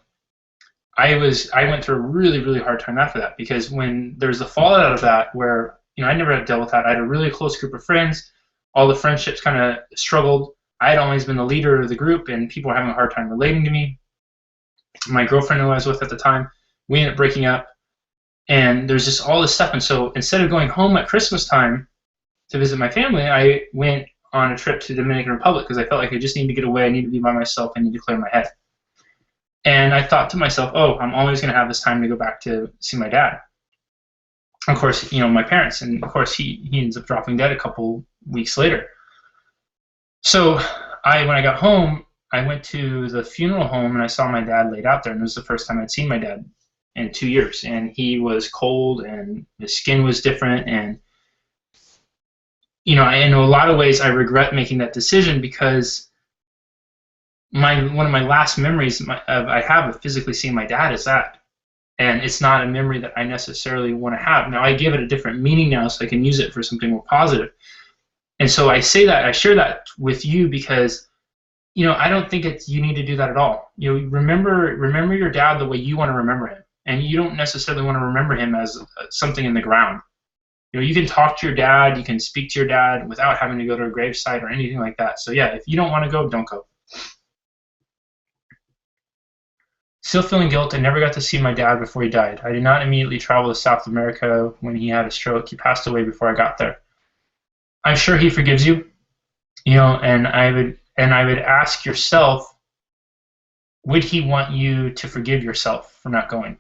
S1: I went through a really, really hard time after that, because when there's the fallout of that, where I never had dealt with that. I had a really close group of friends. All the friendships kind of struggled. I had always been the leader of the group, and people were having a hard time relating to me. My girlfriend who I was with at the time, we ended up breaking up, and there's just all this stuff. And so instead of going home at Christmas time to visit my family, I went on a trip to the Dominican Republic because I felt like I just need to get away. I need to be by myself. I need to clear my head. And I thought to myself, oh, I'm always going to have this time to go back to see my dad. Of course, my parents, and of course he ends up dropping dead a couple weeks later. So when I got home, I went to the funeral home and I saw my dad laid out there, and it was the first time I'd seen my dad in 2 years. And he was cold, and his skin was different, and in a lot of ways I regret making that decision, because one of my last memories I have of physically seeing my dad is that. And it's not a memory that I necessarily want to have. Now I give it a different meaning now, so I can use it for something more positive. And so I share that with you because, I don't think you need to do that at all. Remember your dad the way you want to remember him, and you don't necessarily want to remember him as something in the ground. You can talk to your dad, you can speak to your dad without having to go to a gravesite or anything like that. So yeah, if you don't want to go, don't go. Still feeling guilt. I never got to see my dad before he died. I did not immediately travel to South America when he had a stroke. He passed away before I got there. I'm sure he forgives you, and I would ask yourself, would he want you to forgive yourself for not going?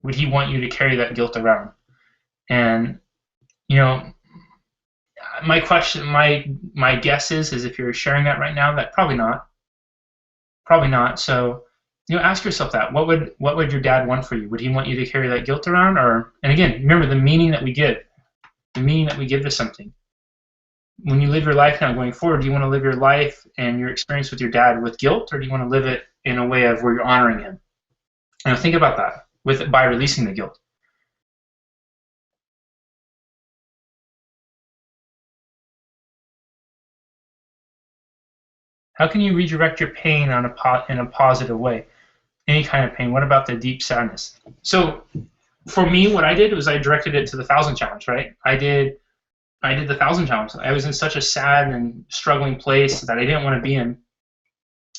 S1: Would he want you to carry that guilt around? And my question, my guess is if you're sharing that right now, that probably not. So ask yourself that. What would your dad want for you? Would he want you to carry that guilt around? And again, remember the meaning that we give to something. When you live your life now going forward, do you want to live your life and your experience with your dad with guilt, or do you want to live it in a way of where you're honoring him? And think about that by releasing the guilt. How can you redirect your pain in a positive way? Any kind of pain. What about the deep sadness? So for me, what I did was I directed it to the 1,000 challenge, right? I did the 1,000 challenge. I was in such a sad and struggling place that I didn't want to be in.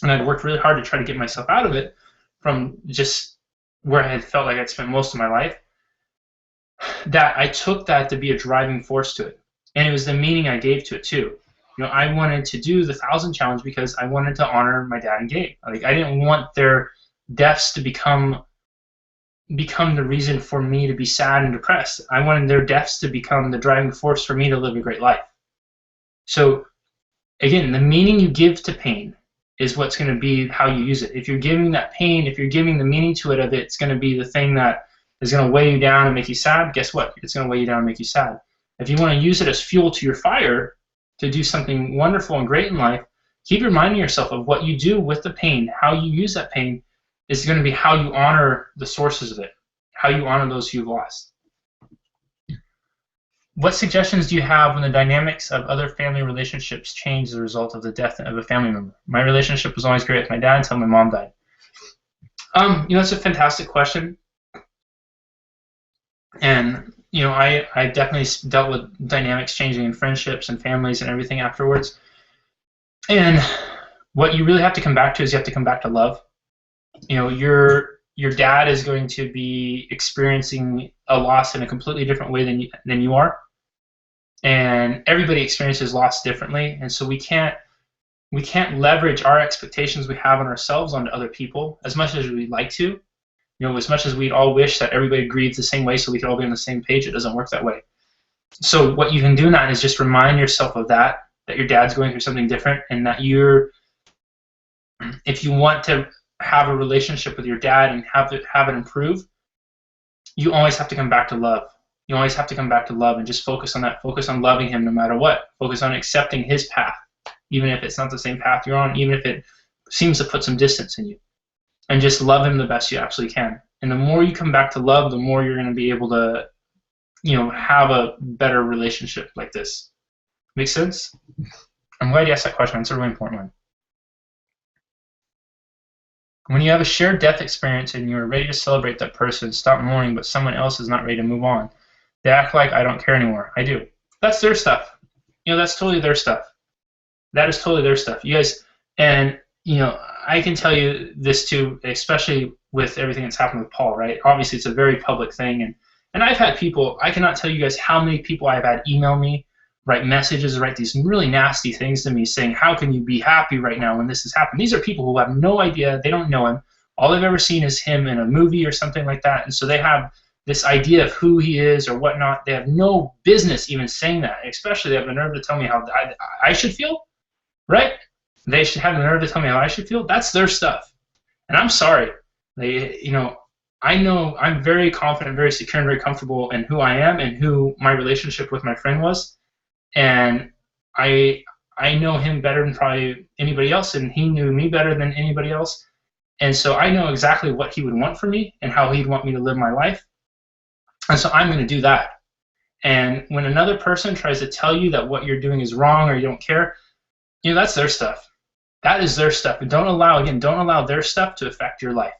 S1: And I'd worked really hard to try to get myself out of it from just where I had felt like I'd spent most of my life. That I took that to be a driving force to it. And it was the meaning I gave to it too. I wanted to do the 1,000 challenge because I wanted to honor my dad and Gabe. Like, I didn't want their deaths to become the reason for me to be sad and depressed. I wanted their deaths to become the driving force for me to live a great life. So again, the meaning you give to pain is what's going to be how you use it. If you're giving that pain, if you're giving the meaning to it of it's going to be the thing that is going to weigh you down and make you sad, guess what? It's going to weigh you down and make you sad. If you want to use it as fuel to your fire to do something wonderful and great in life, keep reminding yourself of what you do with the pain, how you use that pain is going to be how you honor the sources of it, how you honor those you've lost. What suggestions do you have when the dynamics of other family relationships change as a result of the death of a family member? My relationship was always great with my dad until my mom died. It's a fantastic question, and I definitely dealt with dynamics changing in friendships and families and everything afterwards. And what you really have to come back to is you have to come back to love. Your dad is going to be experiencing a loss in a completely different way than you are, and everybody experiences loss differently, and so we can't leverage our expectations we have on ourselves onto other people as much as we'd like to. As much as we'd all wish that everybody grieves the same way so we could all be on the same page, it doesn't work that way. So what you can do now is just remind yourself of that your dad's going through something different, and that if you want to have a relationship with your dad and have it improve, you always have to come back to love. You always have to come back to love and just focus on that. Focus on loving him no matter what. Focus on accepting his path, even if it's not the same path you're on, even if it seems to put some distance in you. And just love him the best you absolutely can. And the more you come back to love, the more you're going to be able to, have a better relationship like this. Make sense? I'm glad you asked that question. It's a really important one. When you have a shared death experience and you're ready to celebrate that person, stop mourning, but someone else is not ready to move on. They act like I don't care anymore. I do. That's their stuff. That's totally their stuff. That is totally their stuff. You guys, and I can tell you this too, especially with everything that's happened with Paul, right? Obviously, it's a very public thing, and I've had people. I cannot tell you guys how many people I've had email me, write messages, write these really nasty things to me, saying, "How can you be happy right now when this has happened?" These are people who have no idea. They don't know him. All they've ever seen is him in a movie or something like that, and so they have this idea of who he is or whatnot. They have no business even saying that. Especially, they have the nerve to tell me how I should feel. Right? They should have the nerve to tell me how I should feel. That's their stuff. And I'm sorry. I know I'm very confident, very secure, and very comfortable in who I am and who my relationship with my friend was. And I know him better than probably anybody else, and he knew me better than anybody else. And so I know exactly what he would want from me and how he'd want me to live my life. And so I'm going to do that. And when another person tries to tell you that what you're doing is wrong or you don't care, that's their stuff. That is their stuff. And don't allow their stuff to affect your life.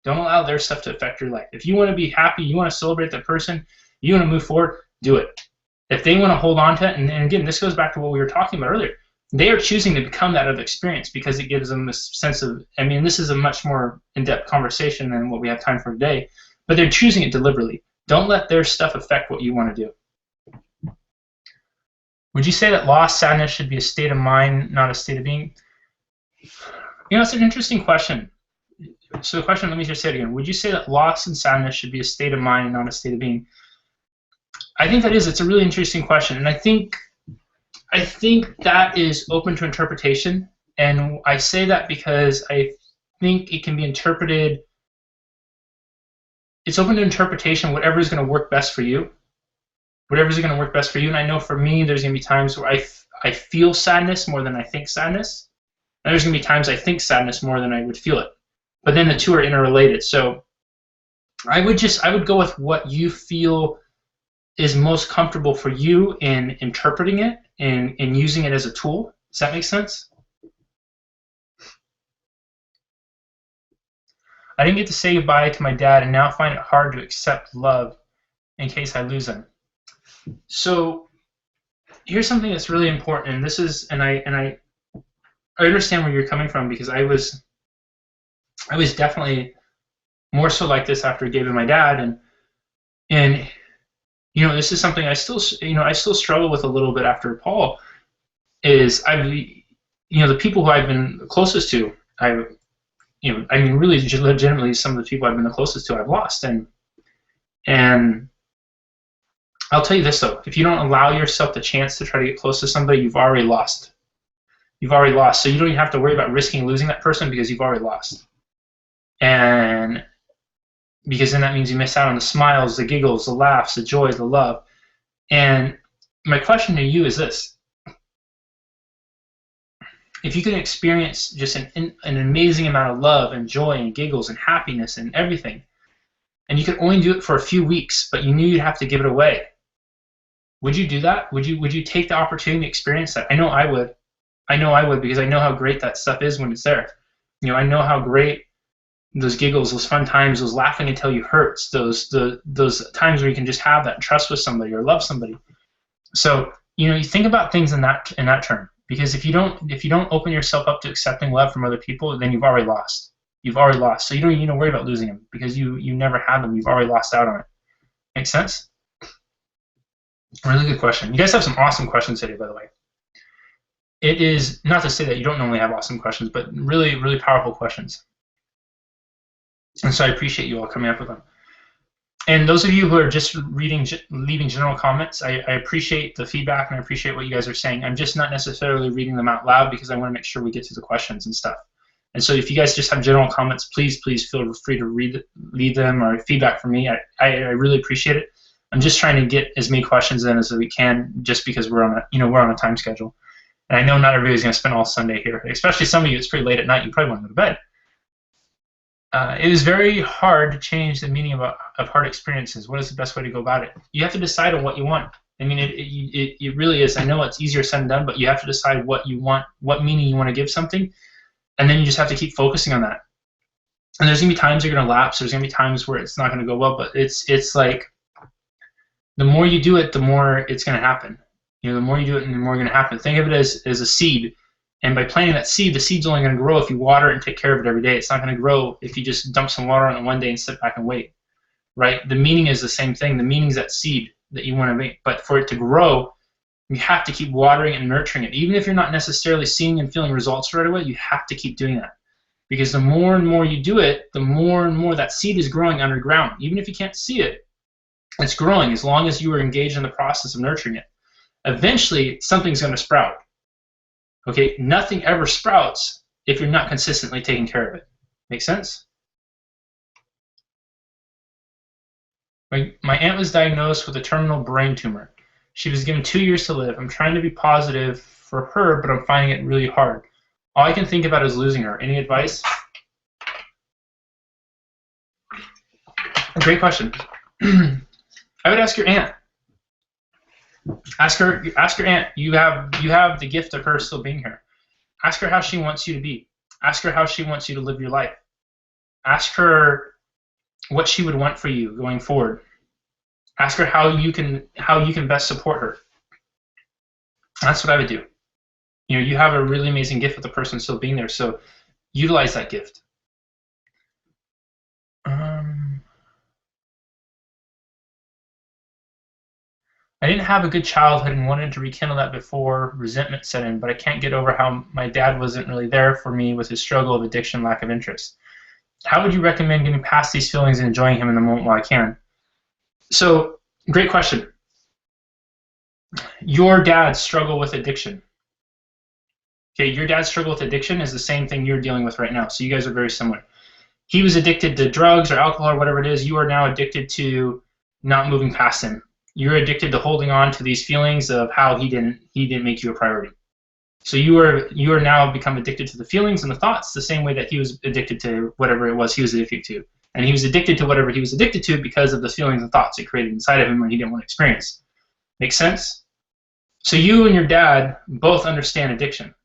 S1: Don't allow their stuff to affect your life. If you want to be happy, you want to celebrate that person, you want to move forward, do it. If they want to hold on to it, and again, this goes back to what we were talking about earlier, they are choosing to become that other experience because it gives them this sense of, this is a much more in-depth conversation than what we have time for today, but they're choosing it deliberately. Don't let their stuff affect what you want to do. Would you say that loss, sadness should be a state of mind, not a state of being? It's an interesting question. So the question, let me just say it again. Would you say that loss and sadness should be a state of mind and not a state of being? I think it's a really interesting question. And I think that is open to interpretation. And I say that because I think it can be interpreted, it's open to interpretation, whatever is going to work best for you. Whatever's going to work best for you. And I know for me, there's going to be times where I feel sadness more than I think sadness. And there's going to be times I think sadness more than I would feel it. But then the two are interrelated. So I would go with what you feel is most comfortable for you in interpreting it and using it as a tool. Does that make sense? I didn't get to say goodbye to my dad and now find it hard to accept love in case I lose him. So here's something that's really important, and this is, and I understand where you're coming from, because I was definitely more so like this after Gabe and my dad, and this is something I still struggle with a little bit after Paul. Is the people who I've been closest to, really legitimately some of the people I've been the closest to I've lost, and I'll tell you this though, if you don't allow yourself the chance to try to get close to somebody, you've already lost. You've already lost. So you don't even have to worry about risking losing that person because you've already lost. And because then that means you miss out on the smiles, the giggles, the laughs, the joy, the love. And my question to you is this. If you can experience just an amazing amount of love and joy and giggles and happiness and everything, and you could only do it for a few weeks, but you knew you'd have to give it away, would you do that? Would you take the opportunity to experience that? I know I would. I know I would, because I know how great that stuff is when it's there. I know how great those giggles, those fun times, those laughing until you hurts, those times where you can just have that trust with somebody or love somebody. So you think about things in that term, because if you don't open yourself up to accepting love from other people, then you've already lost. You've already lost. So you don't need to worry about losing them, because you never had them. You've already lost out on it. Make sense? Really good question. You guys have some awesome questions today, by the way. It is not to say that you don't normally have awesome questions, but really, really powerful questions. And so I appreciate you all coming up with them. And those of you who are just leaving general comments, I appreciate the feedback and I appreciate what you guys are saying. I'm just not necessarily reading them out loud because I want to make sure we get to the questions and stuff. And so if you guys just have general comments, please feel free to leave them, or feedback from me. I really appreciate it. I'm just trying to get as many questions in as we can, just because we're on a time schedule. And I know not everybody's going to spend all Sunday here, especially some of you. It's pretty late at night. You probably want to go to bed. It is very hard to change the meaning of hard experiences. What is the best way to go about it? You have to decide on what you want. I mean, it really is. I know it's easier said than done, but you have to decide what you want, what meaning you want to give something, and then you just have to keep focusing on that. And there's going to be times you're going to lapse. There's going to be times where it's not going to go well, but it's like the more you do it, the more it's going to happen. The more you do it, the more going to happen. Think of it as a seed. And by planting that seed, the seed's only going to grow if you water it and take care of it every day. It's not going to grow if you just dump some water on it one day and sit back and wait, right? The meaning is the same thing. The meaning is that seed that you want to make. But for it to grow, you have to keep watering and nurturing it. Even if you're not necessarily seeing and feeling results right away, you have to keep doing that. Because the more and more you do it, the more and more that seed is growing underground. Even if you can't see it, it's growing as long as you are engaged in the process of nurturing it. Eventually, something's going to sprout. Okay, nothing ever sprouts if you're not consistently taking care of it. Make sense? My aunt was diagnosed with a terminal brain tumor. She was given 2 years to live. I'm trying to be positive for her, but I'm finding it really hard. All I can think about is losing her. Any advice? Great question. I would ask your aunt. Ask your aunt. You have the gift of her still being here. Ask her how she wants you to be. Ask her how she wants you to live your life. Ask her what she would want for you going forward. Ask her how you can best support her. That's what I would do. You have a really amazing gift with the person still being there, so utilize that gift. I didn't have a good childhood and wanted to rekindle that before resentment set in, but I can't get over how my dad wasn't really there for me with his struggle of addiction, lack of interest. How would you recommend getting past these feelings and enjoying him in the moment while I can? So, great question. Your dad's struggle with addiction. Okay, your dad's struggle with addiction is the same thing you're dealing with right now, so you guys are very similar. He was addicted to drugs or alcohol or whatever it is. You are now addicted to not moving past him. You're addicted to holding on to these feelings of how he didn't make you a priority. So you are now become addicted to the feelings and the thoughts the same way that he was addicted to whatever it was he was addicted to. And he was addicted to whatever he was addicted to because of the feelings and thoughts it created inside of him when he didn't want to experience. Make sense? So you and your dad both understand addiction.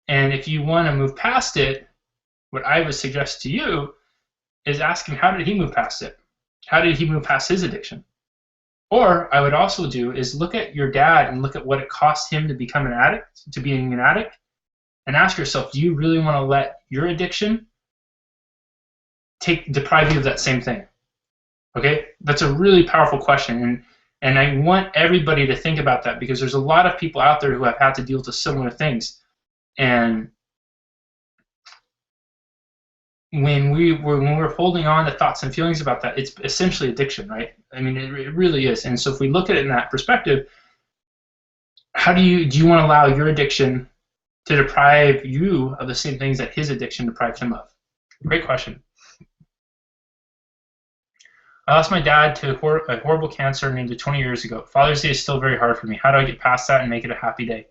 S1: And if you want to move past it, what I would suggest to you is ask him, how did he move past it? How did he move past his addiction? Or I would also do is look at your dad and look at what it cost him to become an addict, to being an addict, and ask yourself, do you really want to let your addiction deprive you of that same thing? Okay, that's a really powerful question, and I want everybody to think about that, because there's a lot of people out there who have had to deal with similar things, and when we're holding on to thoughts and feelings about that, it's essentially addiction, right? I mean, it really is. And so if we look at it in that perspective, how do you want to allow your addiction to deprive you of the same things that his addiction deprived him of? Great question. I lost my dad to a horrible cancer nearly 20 years ago. Father's Day is still very hard for me. How do I get past that and make it a happy day?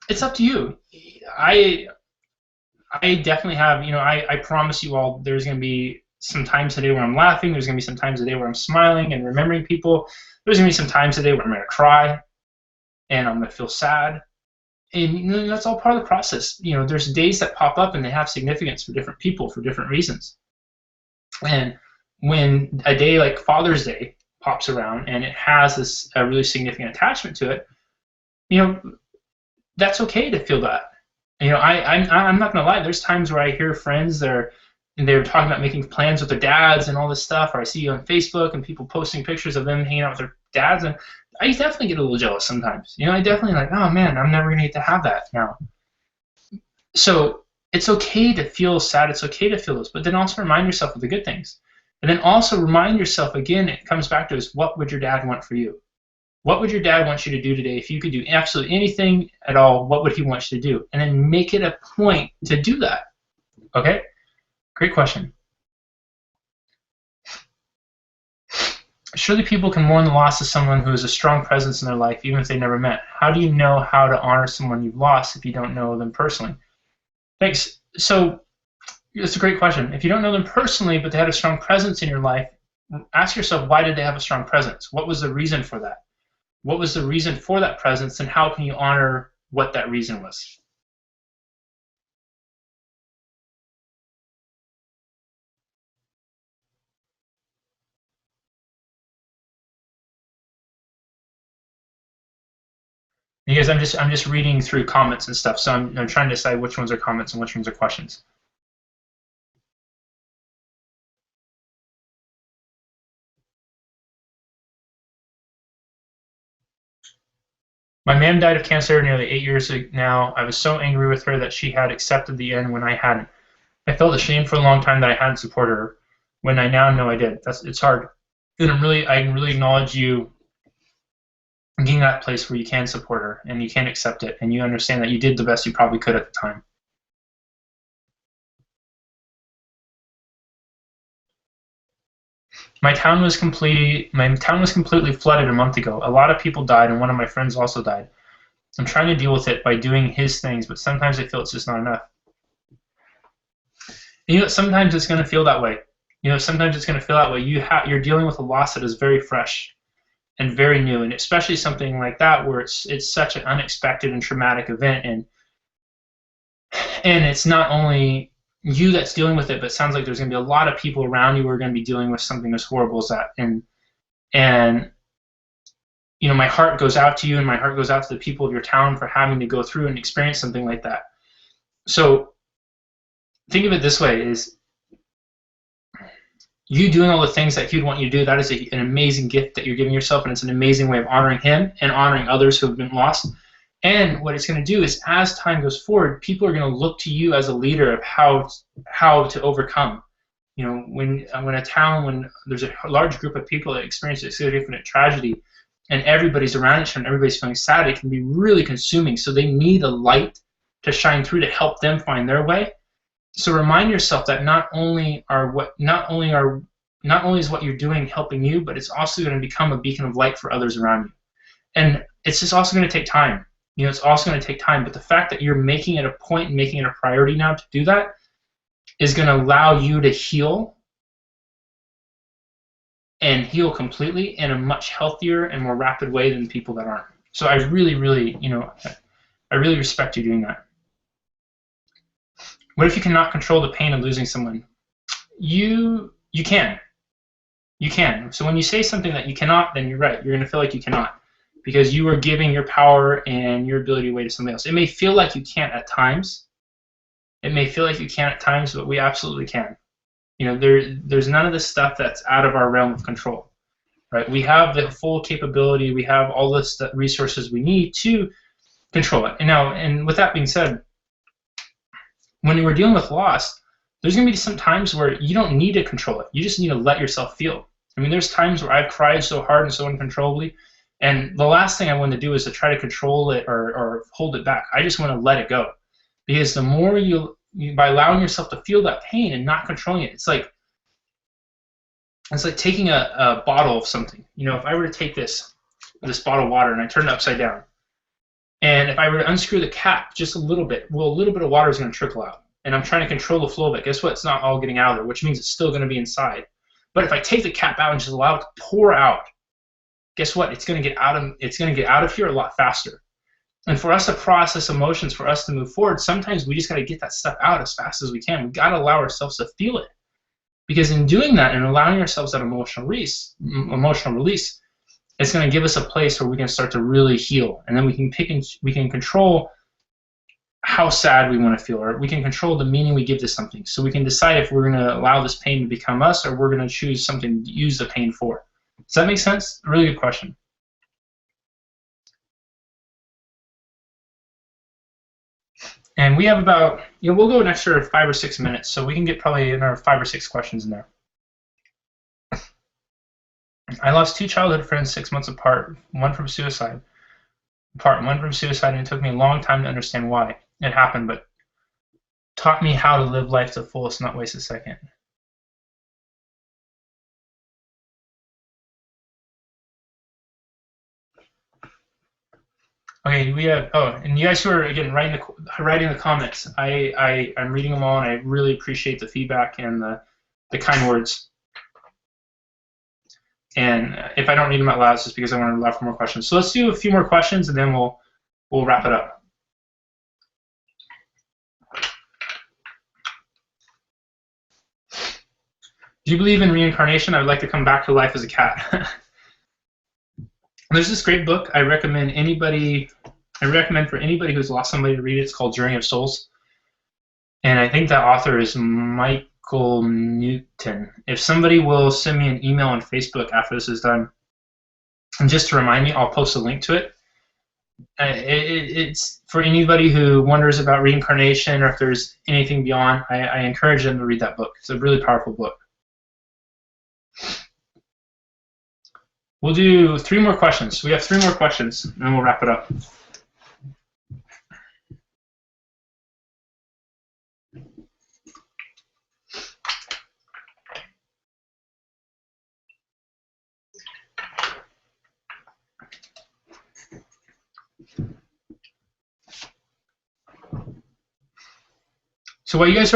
S1: It's up to you. I definitely have, I promise you all, there's going to be some times today where I'm laughing. There's going to be some times today where I'm smiling and remembering people. There's going to be some times today where I'm going to cry and I'm going to feel sad. And that's all part of the process. There's days that pop up and they have significance for different people for different reasons. And when a day like Father's Day pops around and it has a really significant attachment to it, that's okay to feel that. I'm not gonna lie. There's times where I hear friends and they're talking about making plans with their dads and all this stuff, or I see on Facebook and people posting pictures of them hanging out with their dads, and I definitely get a little jealous sometimes. I definitely like, oh man, I'm never gonna get to have that now. So it's okay to feel sad. It's okay to feel those, but then also remind yourself of the good things, and then also remind yourself again. It comes back to is what would your dad want for you? What would your dad want you to do today? If you could do absolutely anything at all, what would he want you to do? And then make it a point to do that. Okay? Great question. Surely people can mourn the loss of someone who is a strong presence in their life, even if they never met. How do you know how to honor someone you've lost if you don't know them personally? Thanks. So that's a great question. If you don't know them personally, but they had a strong presence in your life, ask yourself, why did they have a strong presence? What was the reason for that? What was the reason for that presence, and how can you honor what that reason was? Because I'm just reading through comments and stuff, so I'm trying to decide which ones are comments and which ones are questions. My mom died of cancer nearly 8 years now. I was so angry with her that she had accepted the end when I hadn't. I felt ashamed for a long time that I hadn't supported her, when I now know I did. It's hard, and I can really acknowledge you getting that place where you can support her and you can accept it, and you understand that you did the best you probably could at the time. My town was completely flooded a month ago. A lot of people died, and one of my friends also died. I'm trying to deal with it by doing his things, but sometimes I feel it's just not enough. Sometimes it's going to feel that way. Sometimes it's going to feel that way. You're dealing with a loss that is very fresh and very new, and especially something like that where it's such an unexpected and traumatic event, and it's not only you that's dealing with it, but it sounds like there's going to be a lot of people around you who are going to be dealing with something as horrible as that. And my heart goes out to you, and my heart goes out to the people of your town for having to go through and experience something like that. So think of it this way: is you doing all the things that he'd want you to do, that is an amazing gift that you're giving yourself, and it's an amazing way of honoring him and honoring others who have been lost. And what it's going to do is, as time goes forward, people are going to look to you as a leader of how to overcome. When there's a large group of people that experience a significant tragedy, and everybody's around each other and everybody's feeling sad, it can be really consuming. So they need a light to shine through to help them find their way. So remind yourself that not only is what you're doing helping you, but it's also going to become a beacon of light for others around you. And it's just also going to take time. It's also going to take time, but the fact that you're making it a point and making it a priority now to do that is going to allow you to heal, and heal completely in a much healthier and more rapid way than people that aren't. So I really, really, I really respect you doing that. What if you cannot control the pain of losing someone? You can. You can. So when you say something that you cannot, then you're right. You're going to feel like you cannot, because you are giving your power and your ability away to somebody else. It may feel like you can't at times. It may feel like you can at times, but we absolutely can. There's none of this stuff that's out of our realm of control, right? We have the full capability. We have all the resources we need to control it. And with that being said, when we're dealing with loss, there's going to be some times where you don't need to control it. You just need to let yourself feel. There's times where I've cried so hard and so uncontrollably, and the last thing I want to do is to try to control it or hold it back. I just want to let it go, because the more by allowing yourself to feel that pain and not controlling it, it's like taking a bottle of something. If I were to take this bottle of water and I turn it upside down, and if I were to unscrew the cap just a little bit, well, a little bit of water is going to trickle out, and I'm trying to control the flow of it. Guess what? It's not all getting out of there, which means it's still going to be inside. But if I take the cap out and just allow it to pour out, guess what? It's going to get out of here a lot faster. And for us to process emotions, for us to move forward, sometimes we just got to get that stuff out as fast as we can. We've got to allow ourselves to feel it. Because in doing that and allowing ourselves that emotional release, it's going to give us a place where we can start to really heal. And then we can control how sad we want to feel, or we can control the meaning we give to something. So we can decide if we're going to allow this pain to become us, or we're going to choose something to use the pain for. Does that make sense? A really good question. And we have about, we'll go an extra 5 or 6 minutes, so we can get probably another 5 or 6 questions in there. I lost 2 childhood friends 6 months apart, one from suicide, and it took me a long time to understand why it happened, but taught me how to live life to the fullest, not waste a second. Okay, we have, and you guys who are, again, writing the comments, I'm reading them all, and I really appreciate the feedback and the kind words. And if I don't read them out loud, it's just because I want to allow for more questions. So let's do a few more questions, and then we'll wrap it up. Do you believe in reincarnation? I would like to come back to life as a cat. There's this great book I recommend for anybody who's lost somebody to read it. It's called Journey of Souls. And I think that author is Michael Newton. If somebody will send me an email on Facebook after this is done, and just to remind me, I'll post a link to it. It's for anybody who wonders about reincarnation or if there's anything beyond, I encourage them to read that book. It's a really powerful book. We'll do 3 more questions. We have 3 more questions, and then we'll wrap it up. So while you guys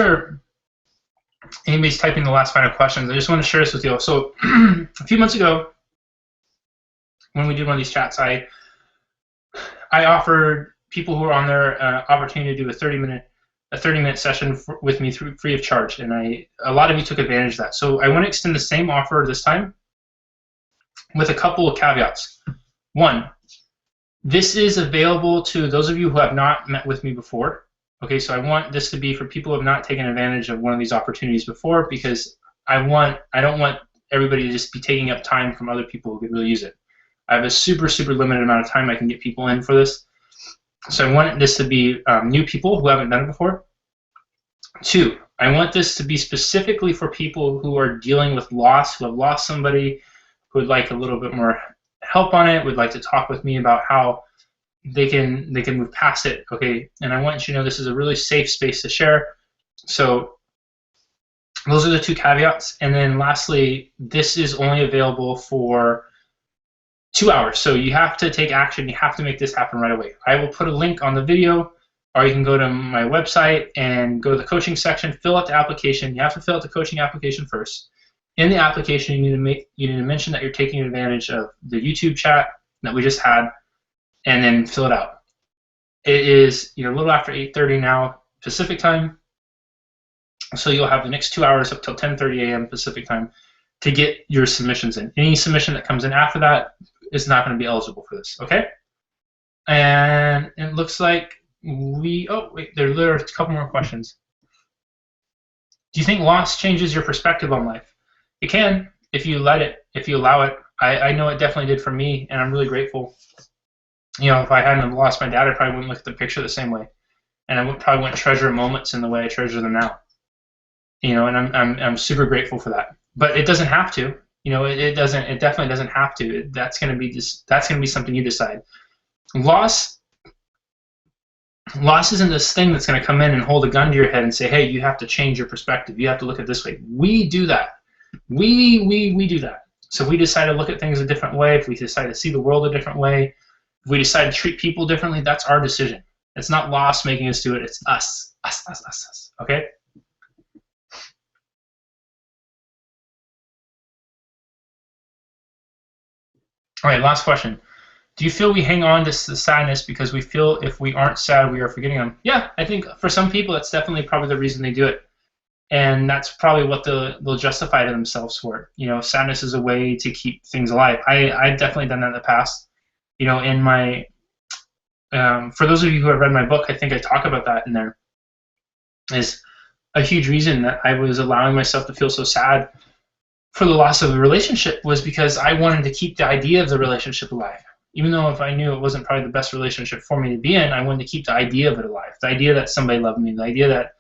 S1: anybody's typing the last final questions, I just want to share this with you. So a few months ago, when we did one of these chats, I offered people who were on there opportunity to do a 30-minute session with me free of charge, and a lot of you took advantage of that. So I want to extend the same offer this time with a couple of caveats. 1, this is available to those of you who have not met with me before. Okay, so I want this to be for people who have not taken advantage of one of these opportunities before, because I don't want everybody to just be taking up time from other people who could really use it. I have a super limited amount of time I can get people in for this. So I want this to be new people who haven't done it before. 2, I want this to be specifically for people who are dealing with loss, who have lost somebody, who would like a little bit more help on it, would like to talk with me about how they can move past it, okay? And I want you to know this is a really safe space to share. So those are the 2 caveats. And then lastly, this is only available for 2 hours. So you have to take action. You have to make this happen right away. I will put a link on the video, or you can go to my website and go to the coaching section, fill out the application. You have to fill out the coaching application first. In the application, you need to mention that you're taking advantage of the YouTube chat that we just had, and then fill it out. It is a little after 8:30 now Pacific time, so you'll have the next 2 hours up till 10:30 a.m. Pacific time to get your submissions in. Any submission that comes in after that is not going to be eligible for this, okay? And it looks like there are a couple more questions. Do you think loss changes your perspective on life? It can, if you allow it. I know it definitely did for me, and I'm really grateful. If I hadn't lost my dad, I probably wouldn't look at the picture the same way, and I probably wouldn't treasure moments in the way I treasure them now. And I'm super grateful for that. But it doesn't have to. It definitely doesn't have to. That's going to be something you decide. Loss isn't this thing that's going to come in and hold a gun to your head and say, hey, you have to change your perspective. You have to look at it this way. We do that. We do that. So if we decide to look at things a different way, if we decide to see the world a different way, if we decide to treat people differently, that's our decision. It's not loss making us do it. It's us. Us. Okay? All right, last question. Do you feel we hang on to the sadness because we feel if we aren't sad, we are forgetting them? Yeah, I think for some people, that's definitely probably the reason they do it. And that's probably what they'll justify to themselves for it. You know, sadness is a way to keep things alive. I've definitely done that in the past. You know, in my, for those of you who have read my book, I think I talk about that in there. Is a huge reason that I was allowing myself to feel so sad for the loss of the relationship was because I wanted to keep the idea of the relationship alive. Even though if I knew it wasn't probably the best relationship for me to be in, I wanted to keep the idea of it alive. The idea that somebody loved me, the idea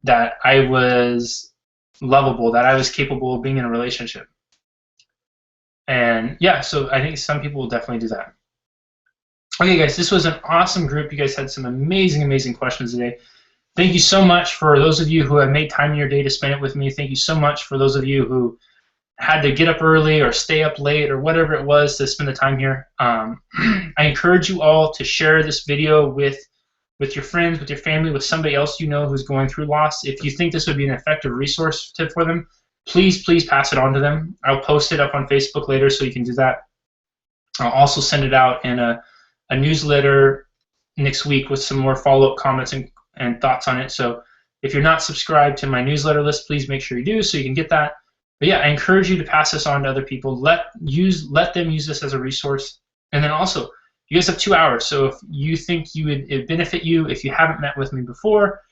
S1: that I was lovable, that I was capable of being in a relationship. And yeah, so I think some people will definitely do that. Okay, guys, this was an awesome group. You guys had some amazing, amazing questions today. Thank you so much for those of you who have made time in your day to spend it with me. Thank you so much for those of you who had to get up early or stay up late or whatever it was to spend the time here. I encourage you all to share this video with your friends, with your family, with somebody else you know who's going through loss. If you think this would be an effective resource tip for them, please pass it on to them. I'll post it up on Facebook later so you can do that. I'll also send it out in a newsletter next week with some more follow-up comments and thoughts on it. So if you're not subscribed to my newsletter list, please make sure you do so you can get that. But yeah, I encourage you to pass this on to other people. Let them use this as a resource. And then also, you guys have 2 hours. So if you think it'd benefit you, if you haven't met with me before,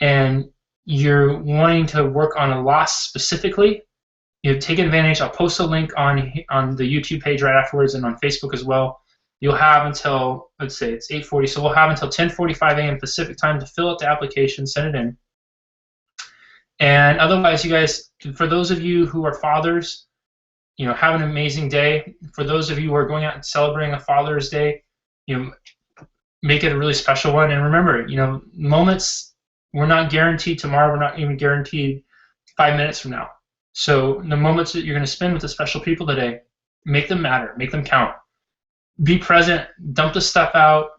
S1: and you're wanting to work on a loss specifically, you know, take advantage. I'll post a link on the YouTube page right afterwards and on Facebook as well. You'll have until, let's say it's 8:40, so we'll have until 10:45 a.m. Pacific time to fill out the application, send it in. And otherwise, you guys, for those of you who are fathers, you know, have an amazing day. For those of you who are going out and celebrating a Father's Day, you know, make it a really special one. And remember, you know, moments, we're not guaranteed tomorrow. We're not even guaranteed 5 minutes from now. So the moments that you're going to spend with the special people today, make them matter. Make them count. Be present. Dump the stuff out.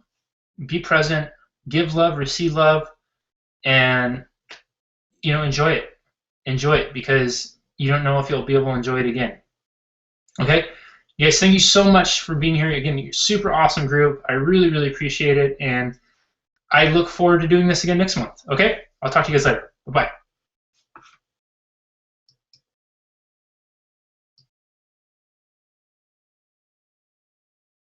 S1: Be present. Give love. Receive love. And you know, enjoy it. Enjoy it because you don't know if you'll be able to enjoy it again. Okay? You guys, thank you so much for being here. Again, you're a super awesome group. I really, really appreciate it. And I look forward to doing this again next month. Okay? I'll talk to you guys later. Bye-bye.